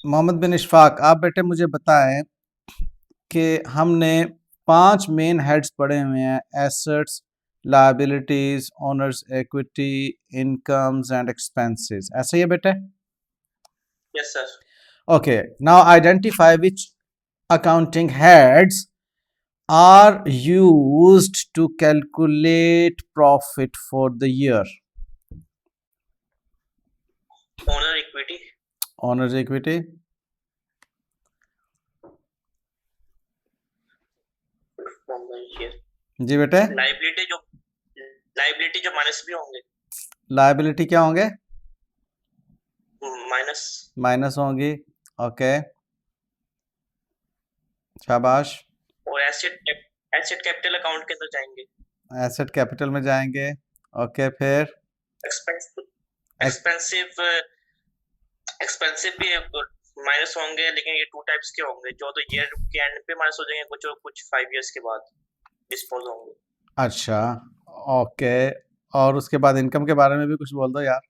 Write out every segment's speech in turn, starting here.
मोहम्मद बिन इशफाक, आप बेटे मुझे बताएं कि हमने 5 मेन हेड्स पढ़े हुए हैं: assets, liabilities, owners equity, incomes and expenses. ऐसा ही है बेटे? Yes sir. Okay, now identify which accounting heads are used to calculate profit for the year. Owner equity, Owners equity, जी बेटे। लाइबिलिटी जो माइनस भी होंगे, लायबिलिटी क्या होंगे? माइनस। माइनस होंगी। ओके, शाबाश। और एसेट कैपिटल अकाउंट के अंदर जाएंगे। एसेट कैपिटल में जाएंगे। ओके, फिर एक्सपेंसिव एक, एक्सपेंसिव एक्सपेंसिव भी माइनस होंगे, लेकिन ये टू टाइप्स के होंगे, जो तो ईयर के एंड पे माइनस हो जाएंगे, कुछ और कुछ 5 इयर्स के बाद डिस्पोज होंगे। अच्छा, ओके। और उसके बाद इनकम के बारे में भी कुछ बोल दो यार।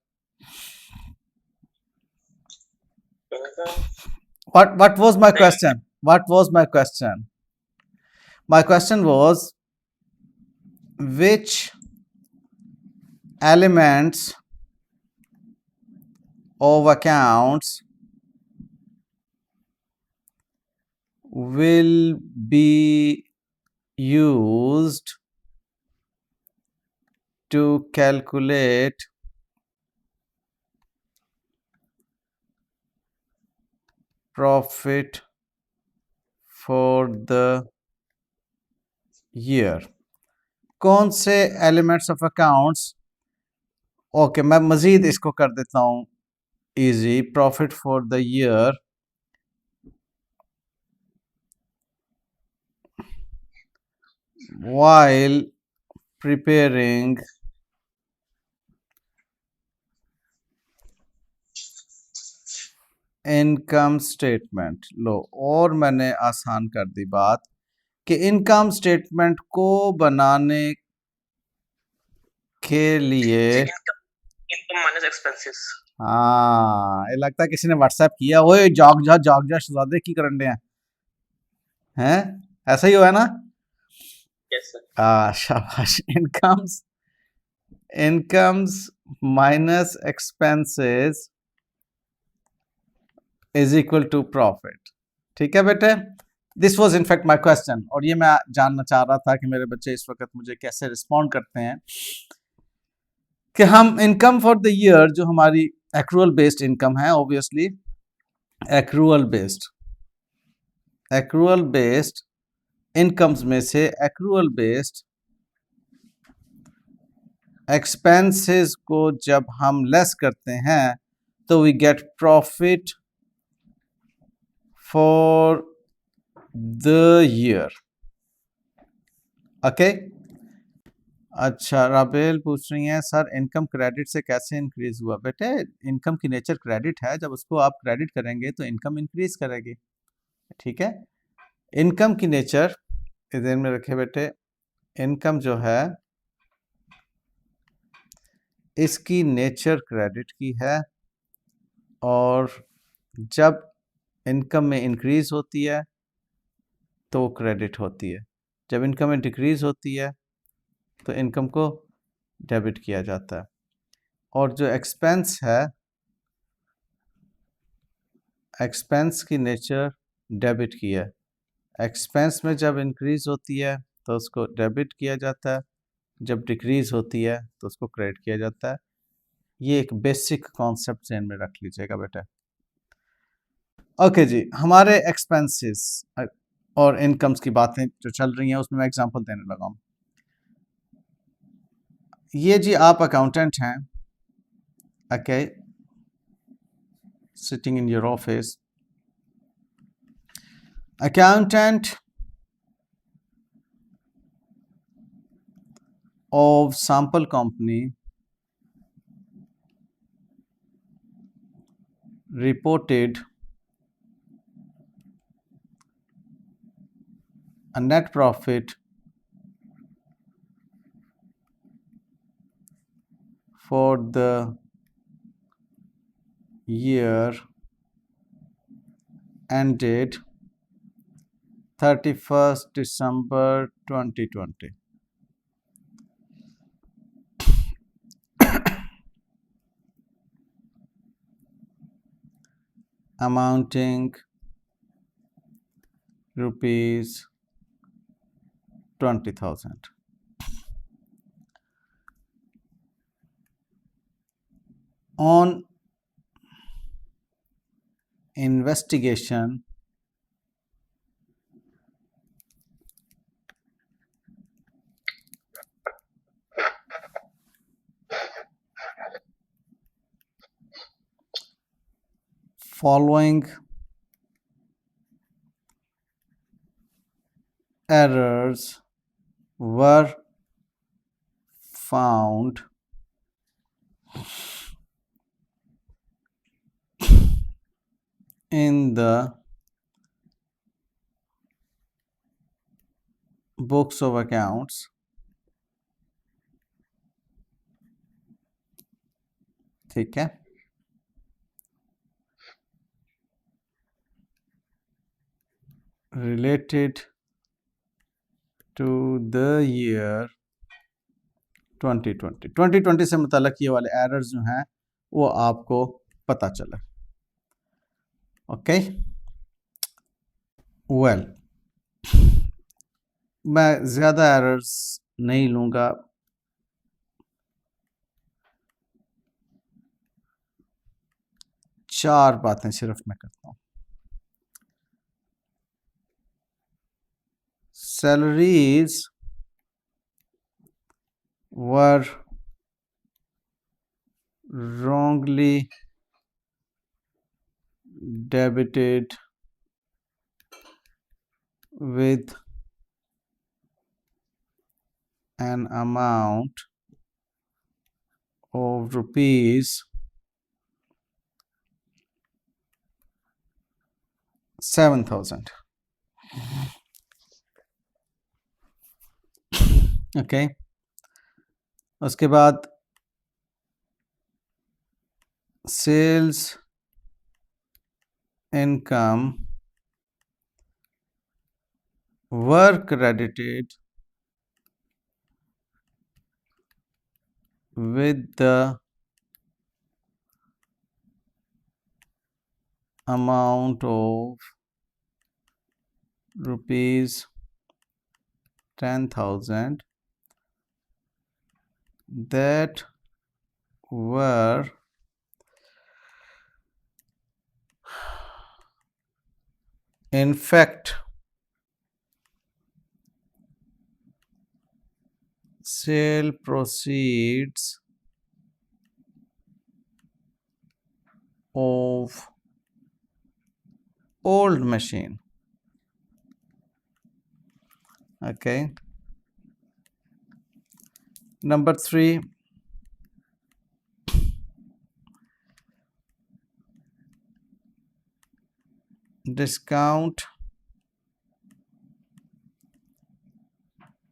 What was my नहीं, question? What was my question? My question was, which elements of accounts will be used to calculate profit for the year? कौन से एलिमेंट्स ऑफ अकाउंट्स? ओके, मैं मजीद इसको कर देता हूँ easy. Profit for the year while preparing income statement. लो, और मैंने आसान कर दी बात कि इनकम स्टेटमेंट को बनाने के लिए इनकम माइनस एक्सपेंसेस। हाँ, ये लगता है किसी ने व्हाट्सएप किया, ओए जाग जा शहजादे की करन डे हैं। ऐसा ही हुआ है ना? Yes sir. शाबाश। Incomes minus expenses is equal to profit. ठीक है बेटे, this was in fact my question, और ये मैं जानना चाह रहा था कि मेरे बच्चे इस वक्त मुझे कैसे रिस्पॉन्ड करते हैं कि हम इनकम फॉर द ईयर, जो हमारी एक्रूअल बेस्ड इनकम है, ऑब्वियसली एक्रूअल बेस्ड इनकम्स में से एक्रूअल बेस्ड एक्सपेंसेस को जब हम लेस करते हैं तो we get profit for the year. Okay, अच्छा, राबेल पूछ रही हैं सर इनकम क्रेडिट से कैसे इंक्रीज हुआ? बेटे, इनकम की नेचर क्रेडिट है, जब उसको आप क्रेडिट करेंगे तो इनकम इंक्रीज करेगी। ठीक है, इनकम की नेचर ध्यान में रखे बेटे। इनकम जो है इसकी नेचर क्रेडिट की है, और जब इनकम में इंक्रीज होती है तो क्रेडिट होती है, जब इनकम में डिक्रीज होती है तो इनकम को डेबिट किया जाता है। और जो एक्सपेंस है, एक्सपेंस की नेचर डेबिट की है। एक्सपेंस में जब इंक्रीज होती है तो उसको डेबिट किया जाता है, जब डिक्रीज होती है तो उसको क्रेडिट किया जाता है। ये एक बेसिक कॉन्सेप्ट ध्यान में रख लीजिएगा बेटा। ओके जी, हमारे एक्सपेंसेस और इनकम्स की बातें जो चल रही हैं उसमें मैं एग्जांपल देने लगा हूँ। ये जी आप अकाउंटेंट हैं, okay, sitting in your office. Accountant of sample company reported a net profit for the year ended 31st December 2020. Amounting rupees 20,000. On investigation, following errors were found in the books of accounts. ठीक है, related to the year 2020 से मुताल्लिक ये वाले errors जो हैं वो आपको पता चला. ओके, वेल, मैं ज़्यादा एरर्स नहीं लूँगा. चार बातें सिर्फ मैं करता हूँ. Salaries were wrongly debited with an amount of rupees 7,000. Okay, उसके बाद sales income were credited with the amount of rupees 10,000 that were in fact sale proceeds of old machine. Okay, number 3, discount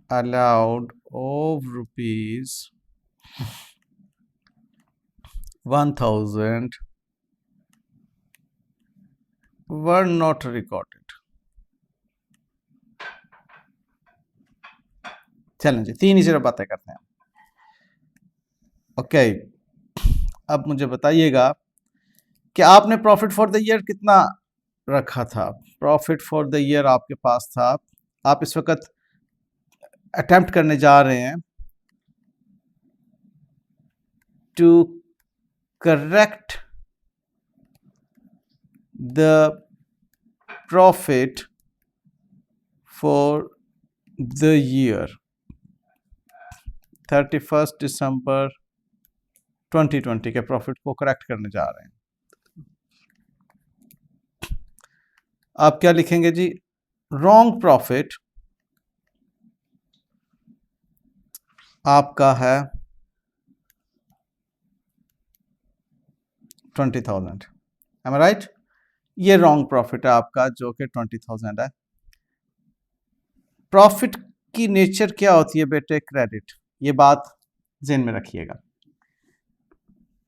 allowed of rupees 1,000 were not recorded. चलें जी, 3 ही सिर्फ बातें करते हैं. Okay, अब मुझे बताइएगा कि आपने प्रॉफिट फॉर द ईयर कितना रखा था. प्रॉफिट फॉर द ईयर आपके पास था. आप इस वक्त अटेम्प्ट करने जा रहे हैं to correct the profit for the year 31 दिसंबर 2020 के प्रॉफिट को करेक्ट करने जा रहे हैं. आप क्या लिखेंगे जी? रॉन्ग प्रॉफिट आपका है 20,000. एम आई राइट? ये रॉन्ग प्रॉफिट है आपका जो कि 20,000 है. प्रॉफिट की नेचर क्या होती है बेटे? क्रेडिट. ये बात ज़हन में रखिएगा.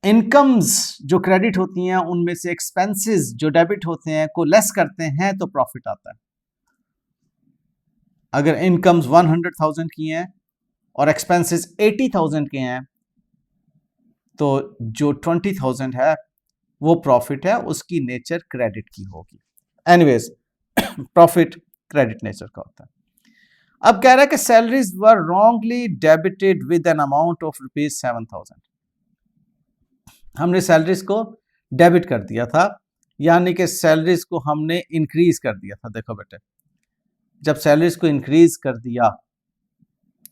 इनकम्स जो क्रेडिट होती हैं उनमें से एक्सपेंसेस जो डेबिट होते हैं को लेस करते हैं तो प्रॉफिट आता है। अगर इनकम्स 100,000 की हैं और एक्सपेंसेस 80,000 के हैं तो जो 20,000 है वो प्रॉफिट है, उसकी नेचर क्रेडिट की होगी। एनीवेज प्रॉफिट क्रेडिट नेचर का होता है। अब कह रहा है कि salaries were wrongly debited with N amount of ₹7,000। हमने सैलरीज को डेबिट कर दिया था, यानी कि सैलरीज को हमने इंक्रीज कर दिया था। देखो बेटे, जब सैलरीज को इंक्रीज कर दिया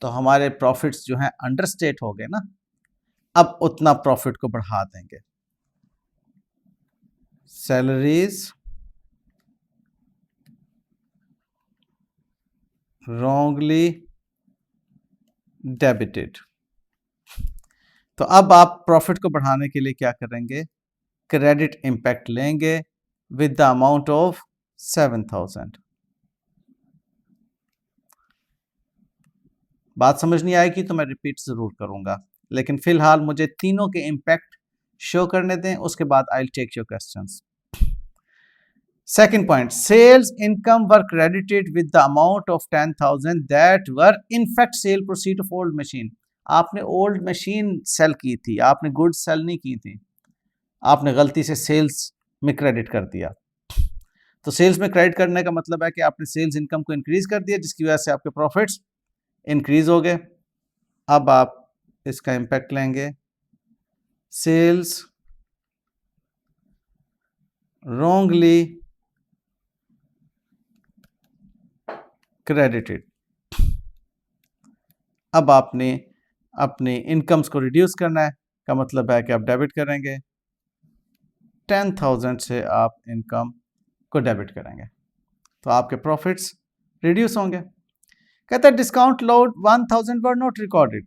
तो हमारे प्रॉफिट्स जो हैं अंडरस्टेट हो गए ना, अब उतना प्रॉफिट को बढ़ा देंगे। सैलरीज wrongly डेबिटेड, तो अब आप प्रॉफिट को बढ़ाने के लिए क्या करेंगे, क्रेडिट इंपैक्ट लेंगे विद द अमाउंट ऑफ 7,000। बात समझ नहीं आएगी तो मैं रिपीट जरूर करूंगा, लेकिन फिलहाल मुझे तीनों के इंपैक्ट शो करने दें, उसके बाद I will take your questions. Second point, sales income were credited with the amount of 10,000 that were in fact sale proceed of old machine। आपने ओल्ड मशीन सेल की थी, आपने गुड्स सेल नहीं की थी, आपने गलती से सेल्स में क्रेडिट कर दिया। तो सेल्स में क्रेडिट करने का मतलब है कि आपने सेल्स इनकम को इंक्रीज कर दिया, जिसकी वजह से आपके प्रॉफिट्स इंक्रीज हो गए। अब आप इसका इंपैक्ट लेंगे, सेल्स wrongly क्रेडिटेड। अब आपने अपने इनकम्स को रिड्यूस करना है, का मतलब है कि आप डेबिट करेंगे, 10,000 से आप इनकम को डेबिट करेंगे तो आपके प्रॉफिट्स रिड्यूस होंगे। कहता है discount allowed 1,000 were not recorded.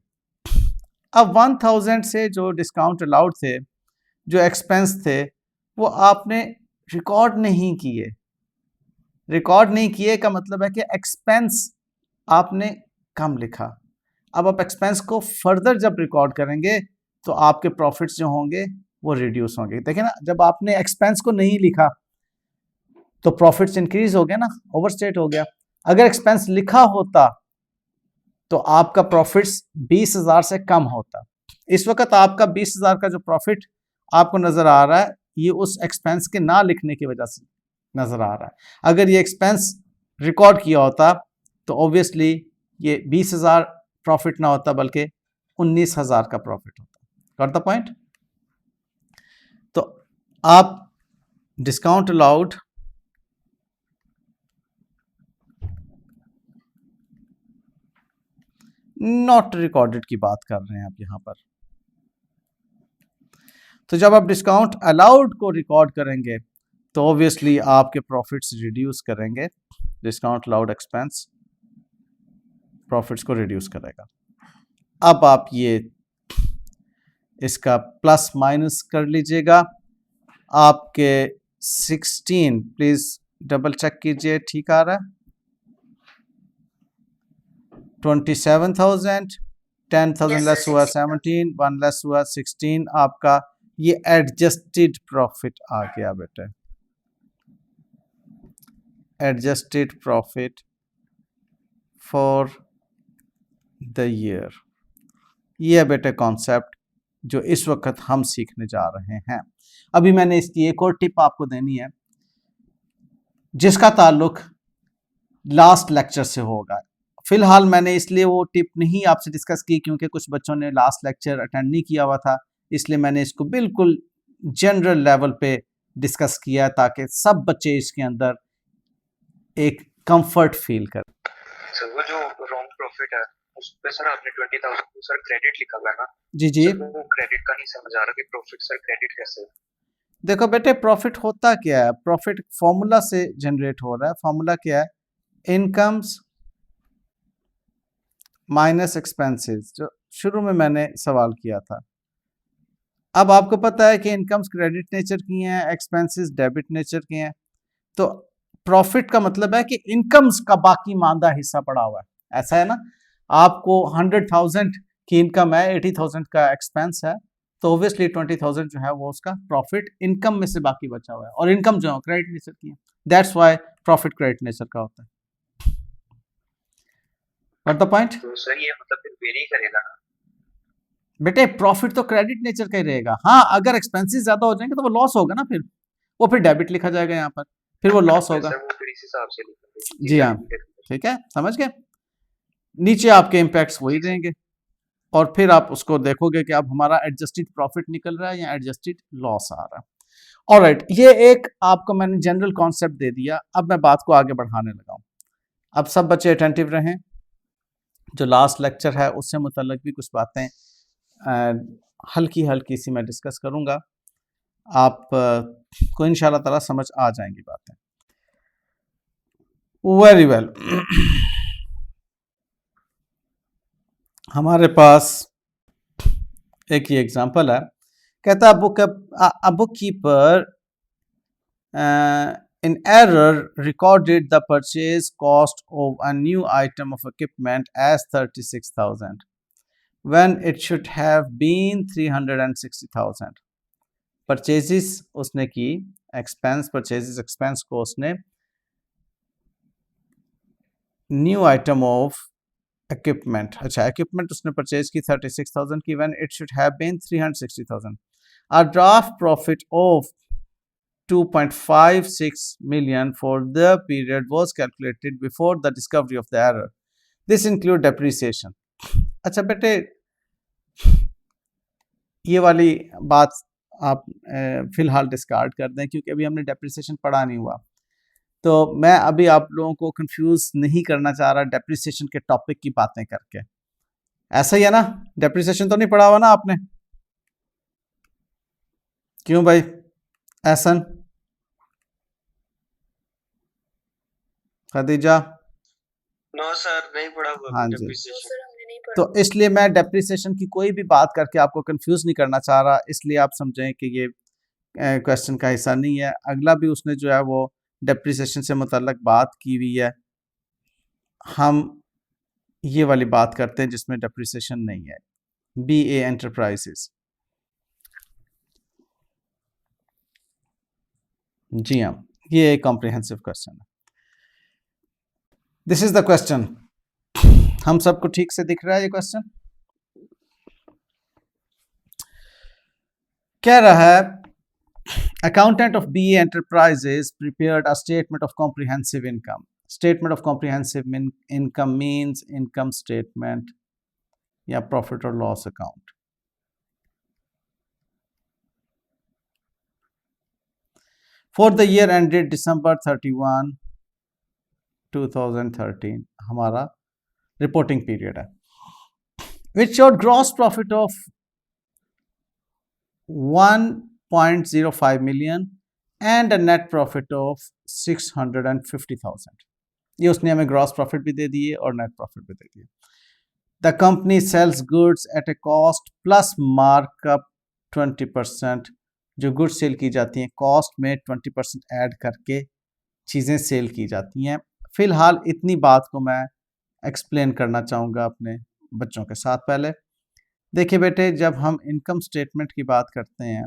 अब 1,000 से जो डिस्काउंट अलाउड थे, जो एक्सपेंस थे, वो आपने रिकॉर्ड नहीं किए। रिकॉर्ड नहीं किए का मतलब है कि एक्सपेंस आपने कम लिखा। अब आप एक्सपेंस को फर्दर जब रिकॉर्ड करेंगे तो आपके प्रॉफिट्स जो होंगे वो रिड्यूस होंगे। देखिए ना, जब आपने एक्सपेंस को नहीं लिखा तो प्रॉफिट्स इंक्रीज हो गया ना, ओवरस्टेट हो गया। अगर एक्सपेंस लिखा होता तो आपका प्रॉफिट्स 20,000 से कम होता। इस वक्त आपका 20,000 का जो प्रॉफिट आपको नजर आ रहा है, ये उस एक्सपेंस के ना लिखने की वजह से नजर आ रहा है। अगर ये एक्सपेंस रिकॉर्ड किया होता तो ऑब्वियसली ये 20,000 प्रॉफिट ना होता, बल्कि 19,000 का प्रॉफिट होता। Got the point? तो आप डिस्काउंट अलाउड नॉट रिकॉर्डेड की बात कर रहे हैं आप यहां पर। तो जब आप डिस्काउंट अलाउड को रिकॉर्ड करेंगे तो ऑब्वियसली आपके प्रॉफिट्स रिड्यूस करेंगे। डिस्काउंट अलाउड एक्सपेंस प्रॉफिट्स को रिड्यूस करेगा। अब आप ये इसका प्लस माइनस कर लीजिएगा। आपके 16 प्लीज डबल चेक कीजिए, ठीक आ रहा है। 27,000, 10,000 लेस हुआ 17, 1 लेस हुआ 16। आपका ये एडजस्टेड प्रॉफिट आ गया बेटे, adjusted profit for the year. ये बेटे कॉन्सेप्ट जो इस वक्त हम सीखने जा रहे हैं। अभी मैंने इसकी एक और टिप आपको देनी है जिसका ताल्लुक लास्ट लेक्चर से होगा। फिलहाल मैंने इसलिए वो टिप नहीं आपसे डिस्कस की क्योंकि कुछ बच्चों ने लास्ट लेक्चर अटेंड नहीं किया हुआ था, इसलिए मैंने इसको बिल्कुल जनरल लेवल पे डिस्कस किया ताकि सब बच्चे इसके अंदर एक कंफर्ट फील करें। सर वो जो रॉन्ग प्रॉफिट है उस पे सर आपने 20,000 को सर क्रेडिट लिखा हुआ है ना? जी जी, वो क्रेडिट का नहीं समझ आ रहा कि प्रॉफिट सर क्रेडिट कैसे? देखो बेटे, प्रॉफिट होता क्या है? प्रॉफिट फॉर्मूला से जनरेट हो रहा है। फॉर्मूला क्या है? इनकम्स माइनस एक्सपेंसेस, जो शुरू में मैंने सवाल किया था। अब आपको पता है कि इनकम्स क्रेडिट नेचर की हैं, एक्सपेंसेस डेबिट नेचर के हैं। तो प्रॉफिट का मतलब है कि इनकम्स का बाकी मांदा हिस्सा पड़ा हुआ है। ऐसा है ना, आपको 100,000 की इनकम है, 80,000 का एक्सपेंस है, तो ऑब्वियसली 20,000 जो है वो उसका प्रॉफिट इनकम में से बाकी बचा हुआ है, और इनकम जो है क्रेडिट नेचर की है, that's why profit credit nature का होता है। What the point? तो सर ये मतलब फिर वेरी करेगा ना? बेटे प्रॉफिट तो क्रेडिट नेचर का ही रहेगा। हाँ, अगर एक्सपेंसेस ज्यादा हो जाएंगे तो वो लॉस होगा ना, फिर वो फिर डेबिट लिखा जाएगा यहाँ पर, फिर वो लॉस होगा। सर वो फिर इस हिसाब से लिखेंगे। जी हाँ, ठीक है, समझ गए। नीचे आपके इम्पैक्ट्स वही रहेंगे, और फिर आप उसको देखोगे कि अब हमारा एडजस्टेड प्रॉफिट निकल रहा है या एडजस्टेड लॉस आ रहा है। ऑलराइट, ये एक आपको मैंने जनरल कॉन्सेप्ट दे दिया। अब मैं बात को आगे बढ़ाने लगा हूँ। अब सब बच्चे अटेंटिव रहें। जो लास्ट लेक्चर है उससे मुतल्लिक भी कुछ बातें हल्की हल्की सी मैं डिस्कस करूँगा, आप को इंशाल्लाह ताला समझ आ जाएंगी बातें। Very well. हमारे पास एक ही एग्जांपल है, कहता है book keeper in error recorded the purchase cost of a new item of equipment as 36,000 when it should have been 360,000. Purchases उसने की, परचेजेस एक्सपेंस को उसने न्यू आइटम ऑफ इक्विपमेंट, अच्छा इक्विपमेंट उसने परचेज की 36,000 की, when it should have been 360,000. A draft profit of 2.56 million for the period was calculated before the discovery of the error. This include depreciation. अच्छा बेटे, ये वाली बात आप फिलहाल डिस्कार्ड कर दें, क्योंकि अभी हमने डेप्रिसिएशन पढ़ा नहीं हुआ। तो मैं अभी आप लोगों को कंफ्यूज नहीं करना चाह रहा डेप्रिसिएशन के टॉपिक की बातें करके। ऐसा ही है ना? डेप्रिसिएशन तो नहीं पढ़ा हुआ ना आपने? क्यों भाई एहसन, खदीजा? नो सर, नहीं पढ़ा हुआ। हाँ जी, तो इसलिए मैं डेप्रिसिएशन की कोई भी बात करके आपको कंफ्यूज नहीं करना चाह रहा, इसलिए आप समझें कि ये क्वेश्चन का हिस्सा नहीं है। अगला भी उसने जो है वो डेप्रिसिएशन से मुतल्लक बात की हुई है। हम ये वाली बात करते हैं जिसमें डेप्रिसिएशन नहीं है। BA एंटरप्राइजेस, जी हाँ, ये एक कॉम्प्रिहेंसिव क्वेश्चन है। This is the question. हम सबको ठीक से दिख रहा है ये क्वेश्चन? कह रहा है accountant of BA Enterprises prepared a statement of comprehensive income. Statement of comprehensive income means income statement या profit or loss account. For the year ended December 31, 2013, हमारा रिपोर्टिंग पीरियड है, which showed gross profit of 1.05 million and a net profit of 650,000. ये उसने हमें gross profit भी दे दिए और नेट प्रॉफिट भी दे दिए। The company sells goods at a cost plus markup 20%। जो गुड्स सेल की जाती हैं कॉस्ट में 20% ऐड करके चीज़ें सेल की जाती हैं। फिलहाल इतनी बात को मैं एक्सप्लेन करना चाहूँगा अपने बच्चों के साथ। पहले देखिए बेटे, जब हम इनकम स्टेटमेंट की बात करते हैं,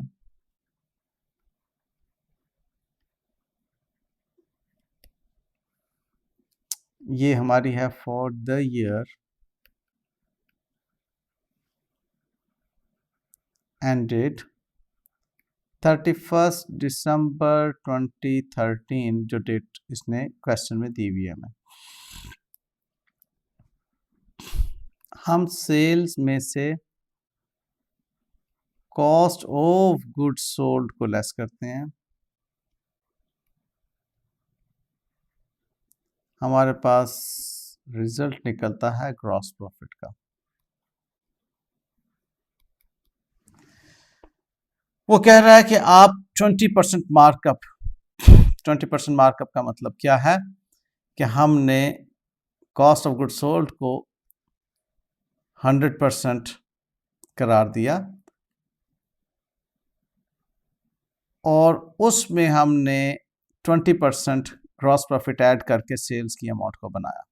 ये हमारी है फॉर द ईयर एंडेड 31 दिसंबर 2013, जो डेट इसने क्वेश्चन में दी हुई है हमें। हम सेल्स में से कॉस्ट ऑफ गुड्स सोल्ड को लेस करते हैं, हमारे पास रिजल्ट निकलता है ग्रॉस प्रॉफिट का। वो कह रहा है कि आप 20% मार्कअप, 20% मार्कअप का मतलब क्या है कि हमने कॉस्ट ऑफ गुड्स सोल्ड को 100% करार दिया और उसमें हमने 20% ग्रॉस प्रॉफिट ऐड करके सेल्स की अमाउंट को बनाया।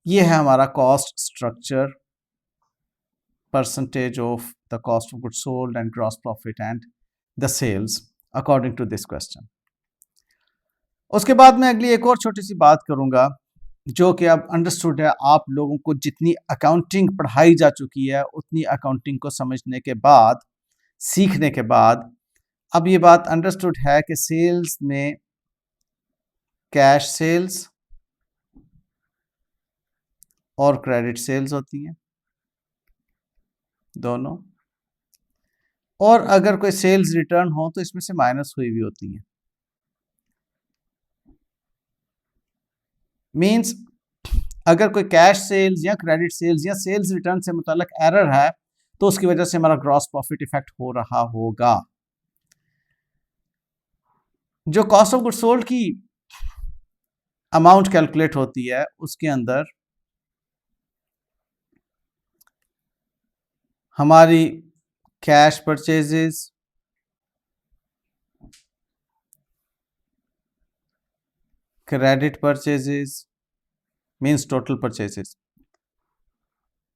ये है हमारा cost structure percentage of the cost of goods sold and gross profit and the sales according to this question. उसके बाद मैं अगली एक और छोटी सी बात करूंगा जो कि अब अंडरस्टूड है, आप लोगों को जितनी अकाउंटिंग पढ़ाई जा चुकी है उतनी अकाउंटिंग को समझने के बाद, सीखने के बाद अब ये बात अंडरस्टूड है कि सेल्स में कैश सेल्स और क्रेडिट सेल्स होती हैं दोनों, और अगर कोई सेल्स रिटर्न हो तो इसमें से माइनस हुई भी होती हैं। मींस अगर कोई कैश सेल्स या क्रेडिट सेल्स या सेल्स रिटर्न से मुताल्लिक एरर है तो उसकी वजह से हमारा ग्रॉस प्रॉफिट इफेक्ट हो रहा होगा। जो कॉस्ट ऑफ गुड्स सोल्ड की अमाउंट कैलकुलेट होती है उसके अंदर हमारी cash purchases, credit purchases means total purchases,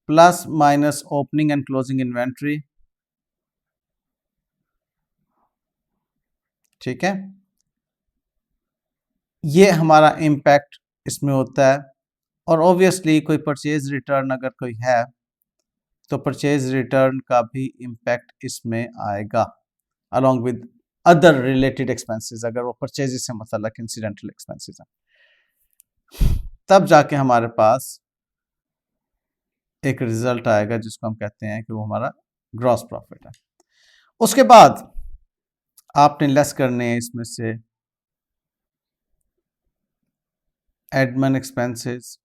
plus minus opening and closing inventory, ठीक है, ये हमारा इम्पैक्ट इसमें होता है। और ऑब्वियसली कोई परचेज रिटर्न अगर कोई है तो परचेज रिटर्न का भी इम्पैक्ट इसमें आएगा along with other related expenses, अगर वो परचेज से मतलब इंसिडेंटल एक्सपेंसेस हैं, तब जाके हमारे पास एक रिजल्ट आएगा जिसको हम कहते हैं कि वो हमारा ग्रॉस प्रॉफिट है। उसके बाद आपने लेस करने हैं इसमें से एडमिन एक्सपेंसेस,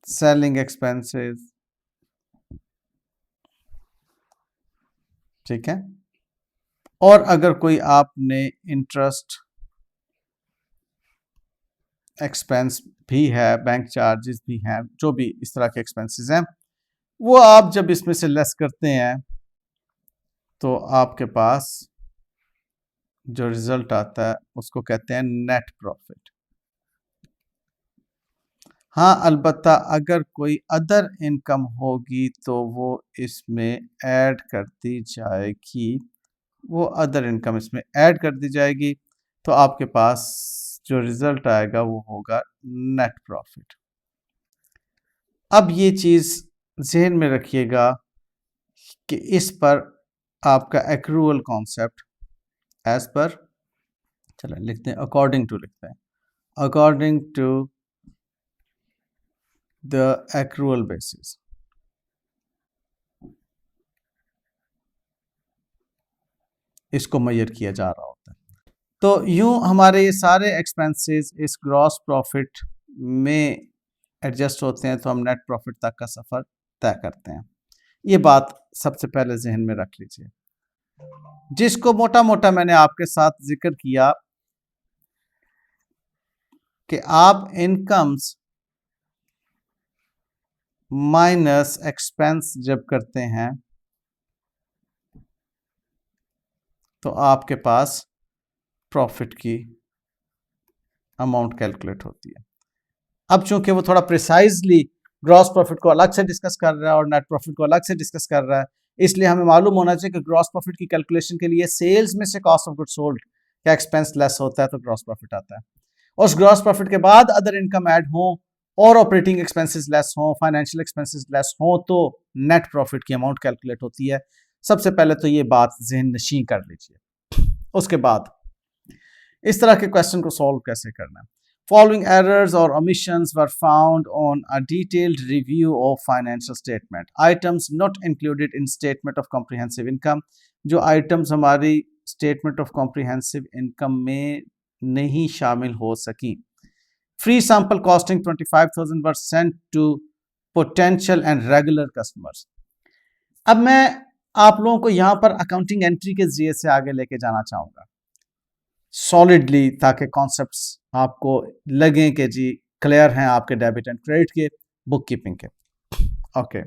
सेलिंग एक्सपेंसेस, ठीक है, और अगर कोई आपने इंटरेस्ट एक्सपेंस भी है, बैंक चार्जेस भी हैं, जो भी इस तरह के एक्सपेंसेस हैं, वो आप जब इसमें से लेस करते हैं तो आपके पास जो रिजल्ट आता है उसको कहते हैं नेट प्रॉफिट। हाँ, अलबत्ता अगर कोई अदर इनकम होगी तो वो इसमें ऐड कर दी जाएगी, वो अदर इनकम इसमें ऐड कर दी जाएगी, तो आपके पास जो रिजल्ट आएगा वो होगा नेट प्रॉफिट। अब ये चीज़ जहन में रखिएगा कि इस पर आपका एक्रूअल कॉन्सेप्ट एज पर, चलें लिखते हैं अकॉर्डिंग टू, लिखते हैं according to the accrual basis, इसको मेजर किया जा रहा होता है। तो यूं हमारे ये सारे एक्सपेंसेस इस ग्रॉस प्रॉफिट में एडजस्ट होते हैं तो हम नेट प्रॉफिट तक का सफ़र तय करते हैं। ये बात सबसे पहले जहन में रख लीजिए, जिसको मोटा मोटा मैंने आपके साथ जिक्र किया कि आप इनकम्स माइनस एक्सपेंस जब करते हैं तो आपके पास प्रॉफिट की अमाउंट कैलकुलेट होती है। अब चूंकि वो थोड़ा प्रिसाइजली ग्रॉस प्रॉफिट को अलग से डिस्कस कर रहा है और नेट प्रॉफिट को अलग से डिस्कस कर रहा है, इसलिए हमें मालूम होना चाहिए कि ग्रॉस प्रॉफिट की कैलकुलेशन के लिए सेल्स में से कॉस्ट ऑफ गुड्स सोल्ड का एक्सपेंस लेस होता है तो ग्रॉस प्रॉफिट आता है। उस ग्रॉस प्रॉफिट के बाद अदर इनकम ऐड हो और ऑपरेटिंग एक्सपेंसेस लेस हो, फाइनेंशियल एक्सपेंसेस लेस हो, तो नेट प्रॉफिट की अमाउंट कैलकुलेट होती है। सबसे पहले तो ये बात जहन नशीं कर लीजिए। उसके बाद इस तरह के क्वेश्चन को सॉल्व कैसे करना है। Following errors or omissions were found on a detailed review of financial statement. Items not included in statement of comprehensive income. जो items हमारी statement of comprehensive income में नहीं शामिल हो सकी। Free sample costing 25,000 were sent to potential and regular customers. अब मैं आप लोगों को यहाँ पर अकाउंटिंग एंट्री के जरिए से आगे लेके जाना चाहूँगा सॉलिडली, ताकि कॉन्सेप्ट्स आपको लगे कि जी क्लियर हैं आपके डेबिट एंड क्रेडिट के, बुक कीपिंग के। ओके,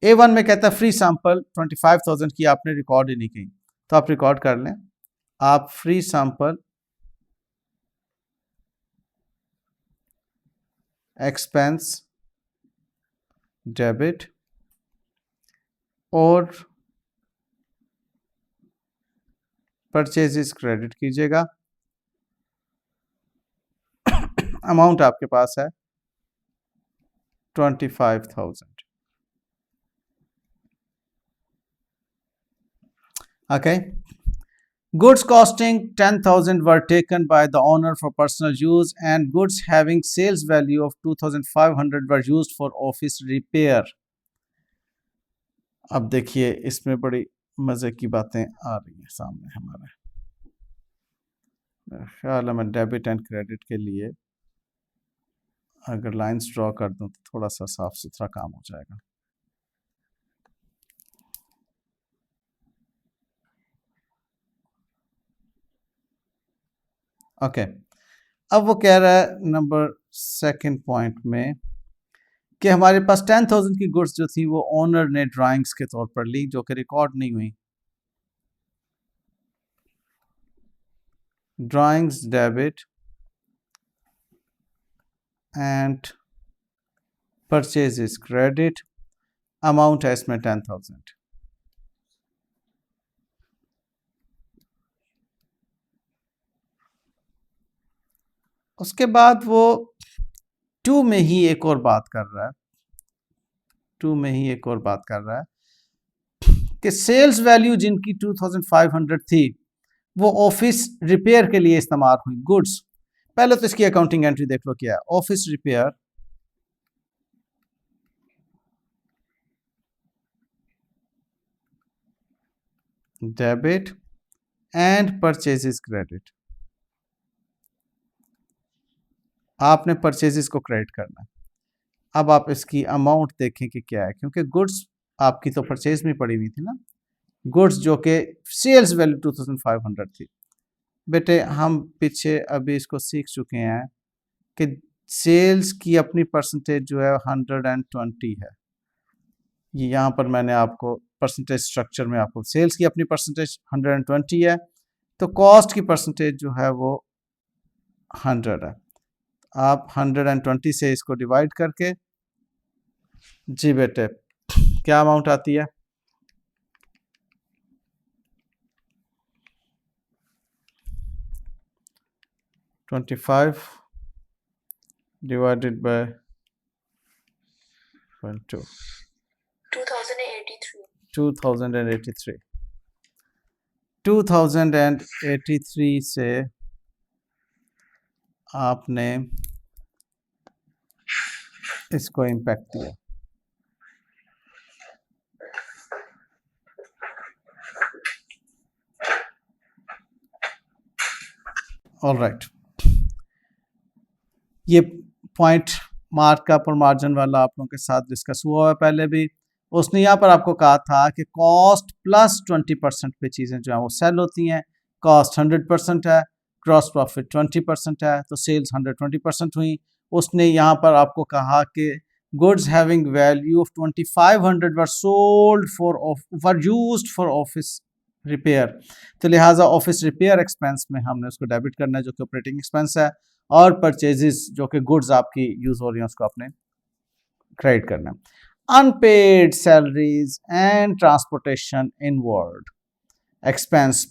A1 में कहता है फ्री सैंपल 25,000 की आपने रिकॉर्ड ही नहीं की, तो आप रिकॉर्ड कर लें। आप फ्री सैंपल एक्सपेंस डेबिट और परचेजेस क्रेडिट कीजिएगा। अमाउंट आपके पास है 25,000। Okay. Goods costing 10,000 were taken by the owner for personal use and goods having sales value of 2,500 were used for office repair. अब देखिए इसमें बड़ी मज़े की बातें आ रही हैं सामने हमारे। मेरा ख्याल है मैं डेबिट एंड क्रेडिट के लिए अगर लाइंस ड्रॉ कर दूं तो थोड़ा सा साफ सुथरा काम हो जाएगा। ओके अब वो कह रहा है नंबर सेकंड पॉइंट में कि हमारे पास 10,000 की गुड्स जो थी वो ओनर ने ड्राइंग्स के तौर पर ली जो कि रिकॉर्ड नहीं हुई। Drawings debit and purchases credit, amount है इसमें 10,000। उसके बाद वो 2 में ही एक और बात कर रहा है, 2 में ही एक और बात कर रहा है कि सेल्स वैल्यू जिनकी 2,500 थी वो ऑफिस रिपेयर के लिए इस्तेमाल हुई गुड्स। पहले तो इसकी अकाउंटिंग एंट्री देख लो क्या है। Office repair debit and purchases credit, आपने परचेजेस को क्रेडिट करना है। अब आप इसकी अमाउंट देखें कि क्या है, क्योंकि गुड्स आपकी तो परचेज में पड़ी हुई थी ना, गुड्स जो कि सेल्स वैल्यू 2,500 थी। बेटे हम पीछे अभी इसको सीख चुके हैं कि सेल्स की अपनी परसेंटेज जो है 120 है। ये यहाँ पर मैंने आपको परसेंटेज स्ट्रक्चर में आपको सेल्स की अपनी परसेंटेज 120 है, तो कॉस्ट की परसेंटेज जो है वो 100 है। आप 120 से इसको डिवाइड करके, जी बेटे क्या अमाउंट आती है? $25 divided by 2. 2083 से आपने इसको इम्पैक्ट दिया। ऑल राइट, ये पॉइंट मार्कअप और मार्जिन वाला आप लोगों के साथ डिस्कस हुआ है पहले भी। उसने यहाँ पर आपको कहा था कि कॉस्ट प्लस 20% पे चीज़ें जो हैं वो सेल होती हैं। कॉस्ट 100% है, ग्रॉस प्रॉफिट 20% है, तो सेल्स 120% हुई। उसने यहाँ पर आपको कहा कि goods having value of 2,500 were sold for were used for office repair, तो लिहाजा ऑफिस रिपेयर एक्सपेंस में हमने उसको डेबिट करना है जो कि ऑपरेटिंग एक्सपेंस है, और परचेजेस जो कि गुड्स आपकी यूज हो रही हैं उसको आपने क्रेडिट करना है। Unpaid salaries and transportation inward expense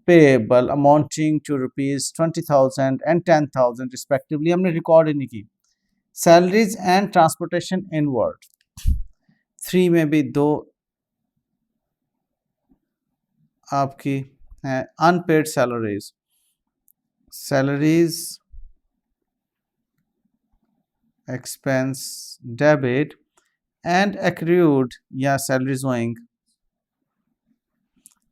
payable amounting to ₹20,000 and 10,000 respectively हमने रिकॉर्ड ही नहीं की। सैलरीज एंड ट्रांसपोर्टेशन इनवर्ड 3 में भी 2 आपकी है। Unpaid salaries, salaries expense debit and accrued या सैलरीज ओइंग,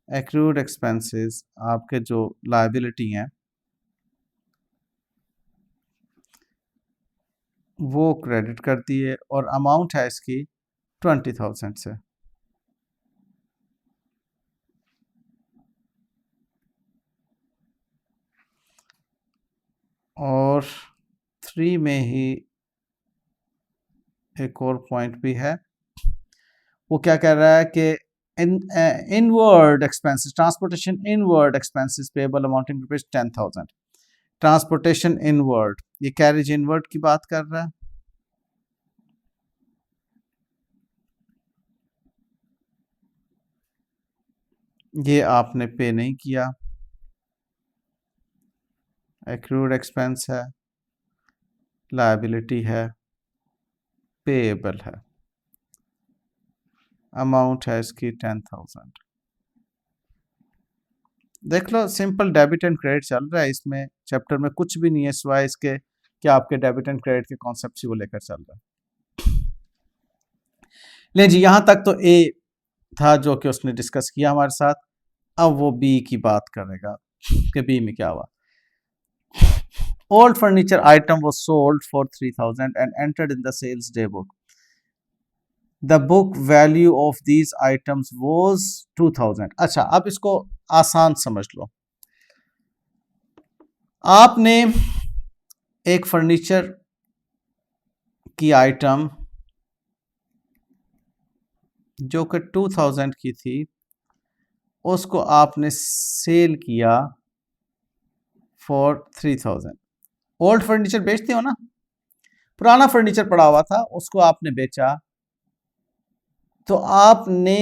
एक्रूड एक्सपेंसेस आपके जो लायबिलिटी हैं वो क्रेडिट करती है, और अमाउंट है इसकी 20,000 से। और 3 में ही एक और पॉइंट भी है, वो क्या कह रहा है कि inward expenses transportation inward expenses payable amounting to ₹10,000। Transportation inward ये कैरेज इनवर्ड की बात कर रहा है। ये आपने पे नहीं किया, एक्रूड एक्सपेंस है, लायबिलिटी है, पेएबल है, अमाउंट है इसकी 10,000। देख लो, सिंपल डेबिट एंड क्रेडिट चल रहा है इसमें, चैप्टर में कुछ भी नहीं है सिवाय इसके कि आपके डेबिट एंड क्रेडिट के कॉन्सेप्ट को लेकर चल रहा है। ले जी, यहां तक तो ए था जो कि उसने डिस्कस किया हमारे साथ। अब वो बी की बात करेगा कि बी में क्या हुआ। Old furniture item was sold for 3,000 and entered in the sales day book. The book value of these items was 2,000. अच्छा, अब इसको आसान समझ लो। आपने एक फर्नीचर की आइटम जो कि 2,000 की थी, उसको आपने सेल किया फॉर 3,000। ओल्ड फर्नीचर बेचते हो ना, पुराना फर्नीचर पड़ा हुआ था, उसको आपने बेचा, तो आपने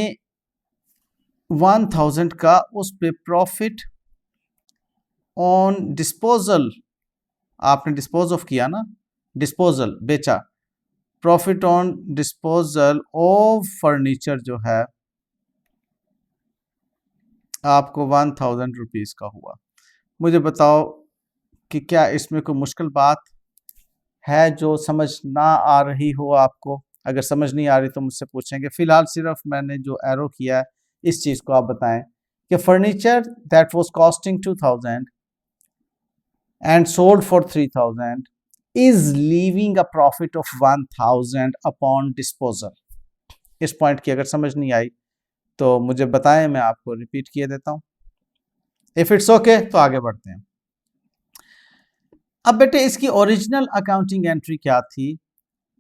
1,000 का उस पे प्रॉफिट ऑन डिस्पोजल, आपने डिस्पोज ऑफ किया ना, डिस्पोजल बेचा, profit on disposal of furniture जो है आपको 1,000 रुपीज का हुआ। मुझे बताओ कि क्या इसमें कोई मुश्किल बात है जो समझ ना आ रही हो आपको? अगर समझ नहीं आ रही तो मुझसे पूछेंगे। फिलहाल सिर्फ मैंने जो एरो किया है इस चीज को आप बताएं कि furniture that was costing 2,000 and sold for 3,000 is leaving a profit of 1,000 upon disposal। इस पॉइंट की अगर समझ नहीं आई तो मुझे बताएं, मैं आपको रिपीट किए देता हूं। इफ इट्स ओके तो आगे बढ़ते हैं। अब बेटे, इसकी ओरिजिनल अकाउंटिंग एंट्री क्या थी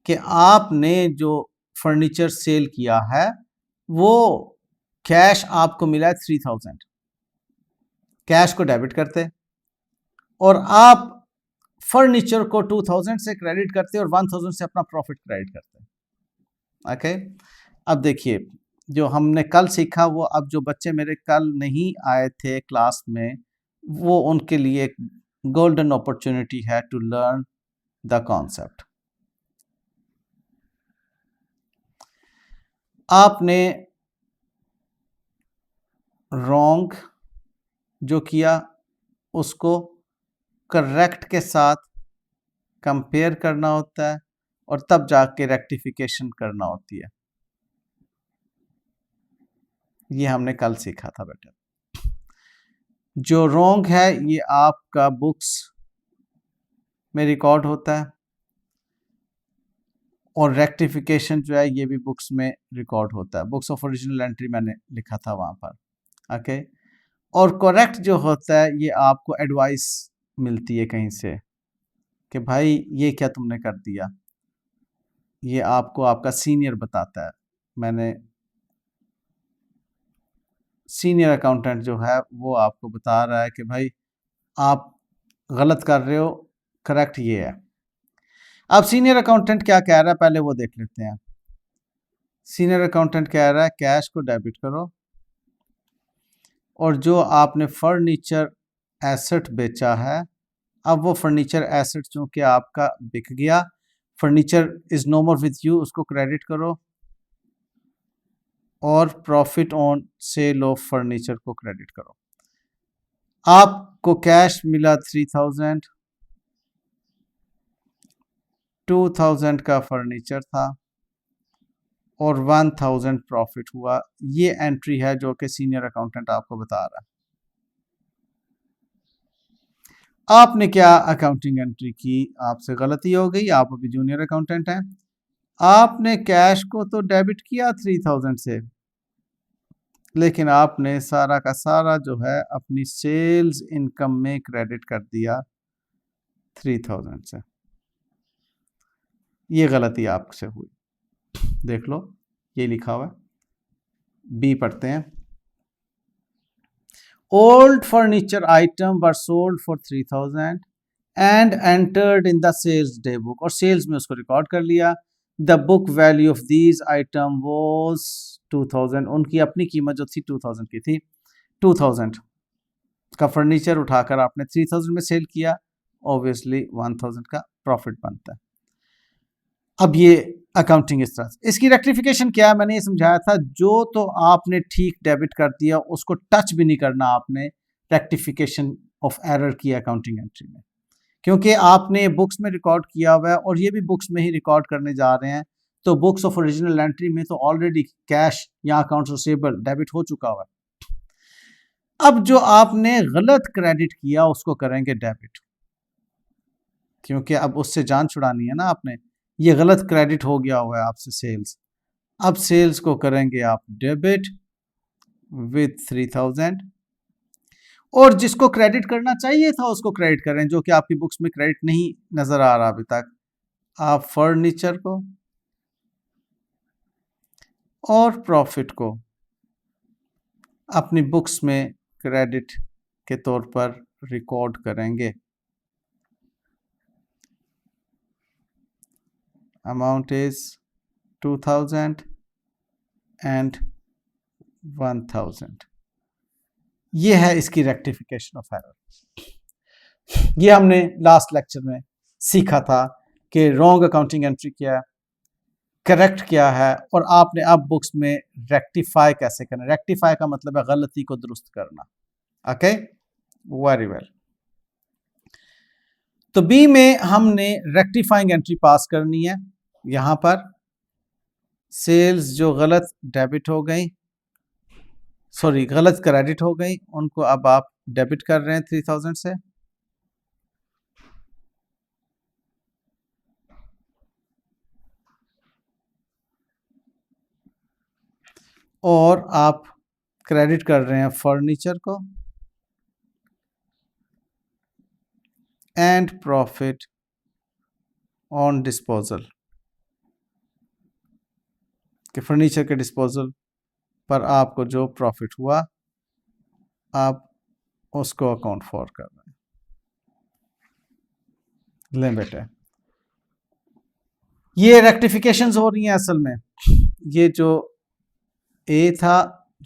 कि आपने जो फर्नीचर सेल किया है वो कैश आपको मिला है 3,000, कैश को डेबिट करते और आप फर्नीचर को 2,000 से क्रेडिट करते और 1,000 से अपना प्रॉफिट क्रेडिट करते। ओके, अब देखिए, जो हमने कल सीखा वो अब जो बच्चे मेरे कल नहीं आए थे क्लास में, वो उनके लिए एक गोल्डन अपॉर्चुनिटी है टू लर्न द कॉन्सेप्ट। आपने रॉन्ग जो किया उसको करेक्ट के साथ कंपेयर करना होता है और तब जाके रेक्टिफिकेशन करना होती है। ये हमने कल सीखा था बेटा। जो रॉन्ग है ये आपका बुक्स में रिकॉर्ड होता है और रेक्टिफिकेशन जो है ये भी बुक्स में रिकॉर्ड होता है। बुक्स ऑफ ओरिजिनल एंट्री मैंने लिखा था वहां पर। ओके, और करेक्ट जो होता है ये आपको एडवाइस मिलती है कहीं से कि भाई ये क्या तुमने कर दिया, ये आपको आपका सीनियर बताता है। मैंने सीनियर अकाउंटेंट जो है वो आपको बता रहा है कि भाई आप गलत कर रहे हो, करेक्ट ये है। अब सीनियर अकाउंटेंट क्या कह रहा है पहले वो देख लेते हैं। सीनियर अकाउंटेंट कह रहा है कैश को डेबिट करो और जो आपने फर्नीचर एसेट बेचा है, अब वो फर्नीचर एसेट चूंकि आपका बिक गया, furniture is no more with you, उसको क्रेडिट करो और profit on sale of furniture को क्रेडिट करो। आपको कैश मिला 3,000, 2,000 का फर्नीचर था और 1,000 प्रॉफिट हुआ। ये एंट्री है जो कि सीनियर अकाउंटेंट आपको बता रहा है। आपने क्या अकाउंटिंग एंट्री की, आपसे गलती हो गई, आप अभी जूनियर अकाउंटेंट हैं। आपने कैश को तो डेबिट किया 3,000 से, लेकिन आपने सारा का सारा जो है अपनी सेल्स इनकम में क्रेडिट कर दिया 3,000 से। ये गलती आपसे हुई, देख लो ये लिखा हुआ है। बी पढ़ते हैं। Old furniture item were sold for 3,000 and entered in the sales day book, और सेल्स में उसको रिकॉर्ड कर लिया। The book value of these item was 2,000, उनकी अपनी कीमत जो थी 2,000 की थी। 2000 का फर्नीचर उठाकर आपने 3000 में सेल किया, ऑब्वियसली 1000 का प्रॉफिट बनता है। अब ये अकाउंटिंग इस तरह से, इसकी रेक्टिफिकेशन क्या है, मैंने ये समझाया था, जो तो आपने ठीक डेबिट कर दिया उसको टच भी नहीं करना आपने, रेक्टिफिकेशन ऑफ एरर की अकाउंटिंग एंट्री में, क्योंकि आपने बुक्स में रिकॉर्ड किया हुआ है और ये भी बुक्स में ही रिकॉर्ड करने जा रहे हैं, तो बुक्स ऑफ ओरिजिनल एंट्री में तो ऑलरेडी कैश या अकाउंट्स रिसीवेबल डेबिट हो चुका हुआ है। अब जो आपने गलत क्रेडिट किया उसको करेंगे डेबिट, क्योंकि अब उससे जान छुड़ानी है ना आपने, ये गलत क्रेडिट हो गया हुआ है आपसे सेल्स। अब सेल्स को करेंगे आप डेबिट विद 3000, और जिसको क्रेडिट करना चाहिए था उसको क्रेडिट करें, जो कि आपकी बुक्स में क्रेडिट नहीं नजर आ रहा अभी तक। आप फर्नीचर को और प्रॉफिट को अपनी बुक्स में क्रेडिट के तौर पर रिकॉर्ड करेंगे। Amount is 2000 and 1000। ये है इसकी रेक्टिफिकेशन ऑफ एरर। ये हमने लास्ट लेक्चर में सीखा था कि रॉन्ग अकाउंटिंग एंट्री क्या है, करेक्ट क्या है, और आपने अब बुक्स में रेक्टिफाई कैसे करना। रेक्टिफाई का मतलब है गलती को दुरुस्त करना। Okay, very well. तो बी में हमने रेक्टिफाइंग एंट्री पास करनी है। यहां पर सेल्स जो गलत डेबिट हो गई, सॉरी गलत क्रेडिट हो गई, उनको अब आप डेबिट कर रहे हैं 3000 से, और आप क्रेडिट कर रहे हैं फर्नीचर को एंड प्रॉफिट ऑन डिस्पोजल, कि फर्नीचर के डिस्पोजल पर आपको जो प्रॉफिट हुआ आप उसको अकाउंट फॉर कर रहे हैं, लिमिट है। ये रेक्टिफिकेशंस हो रही हैं असल में। ये जो ए था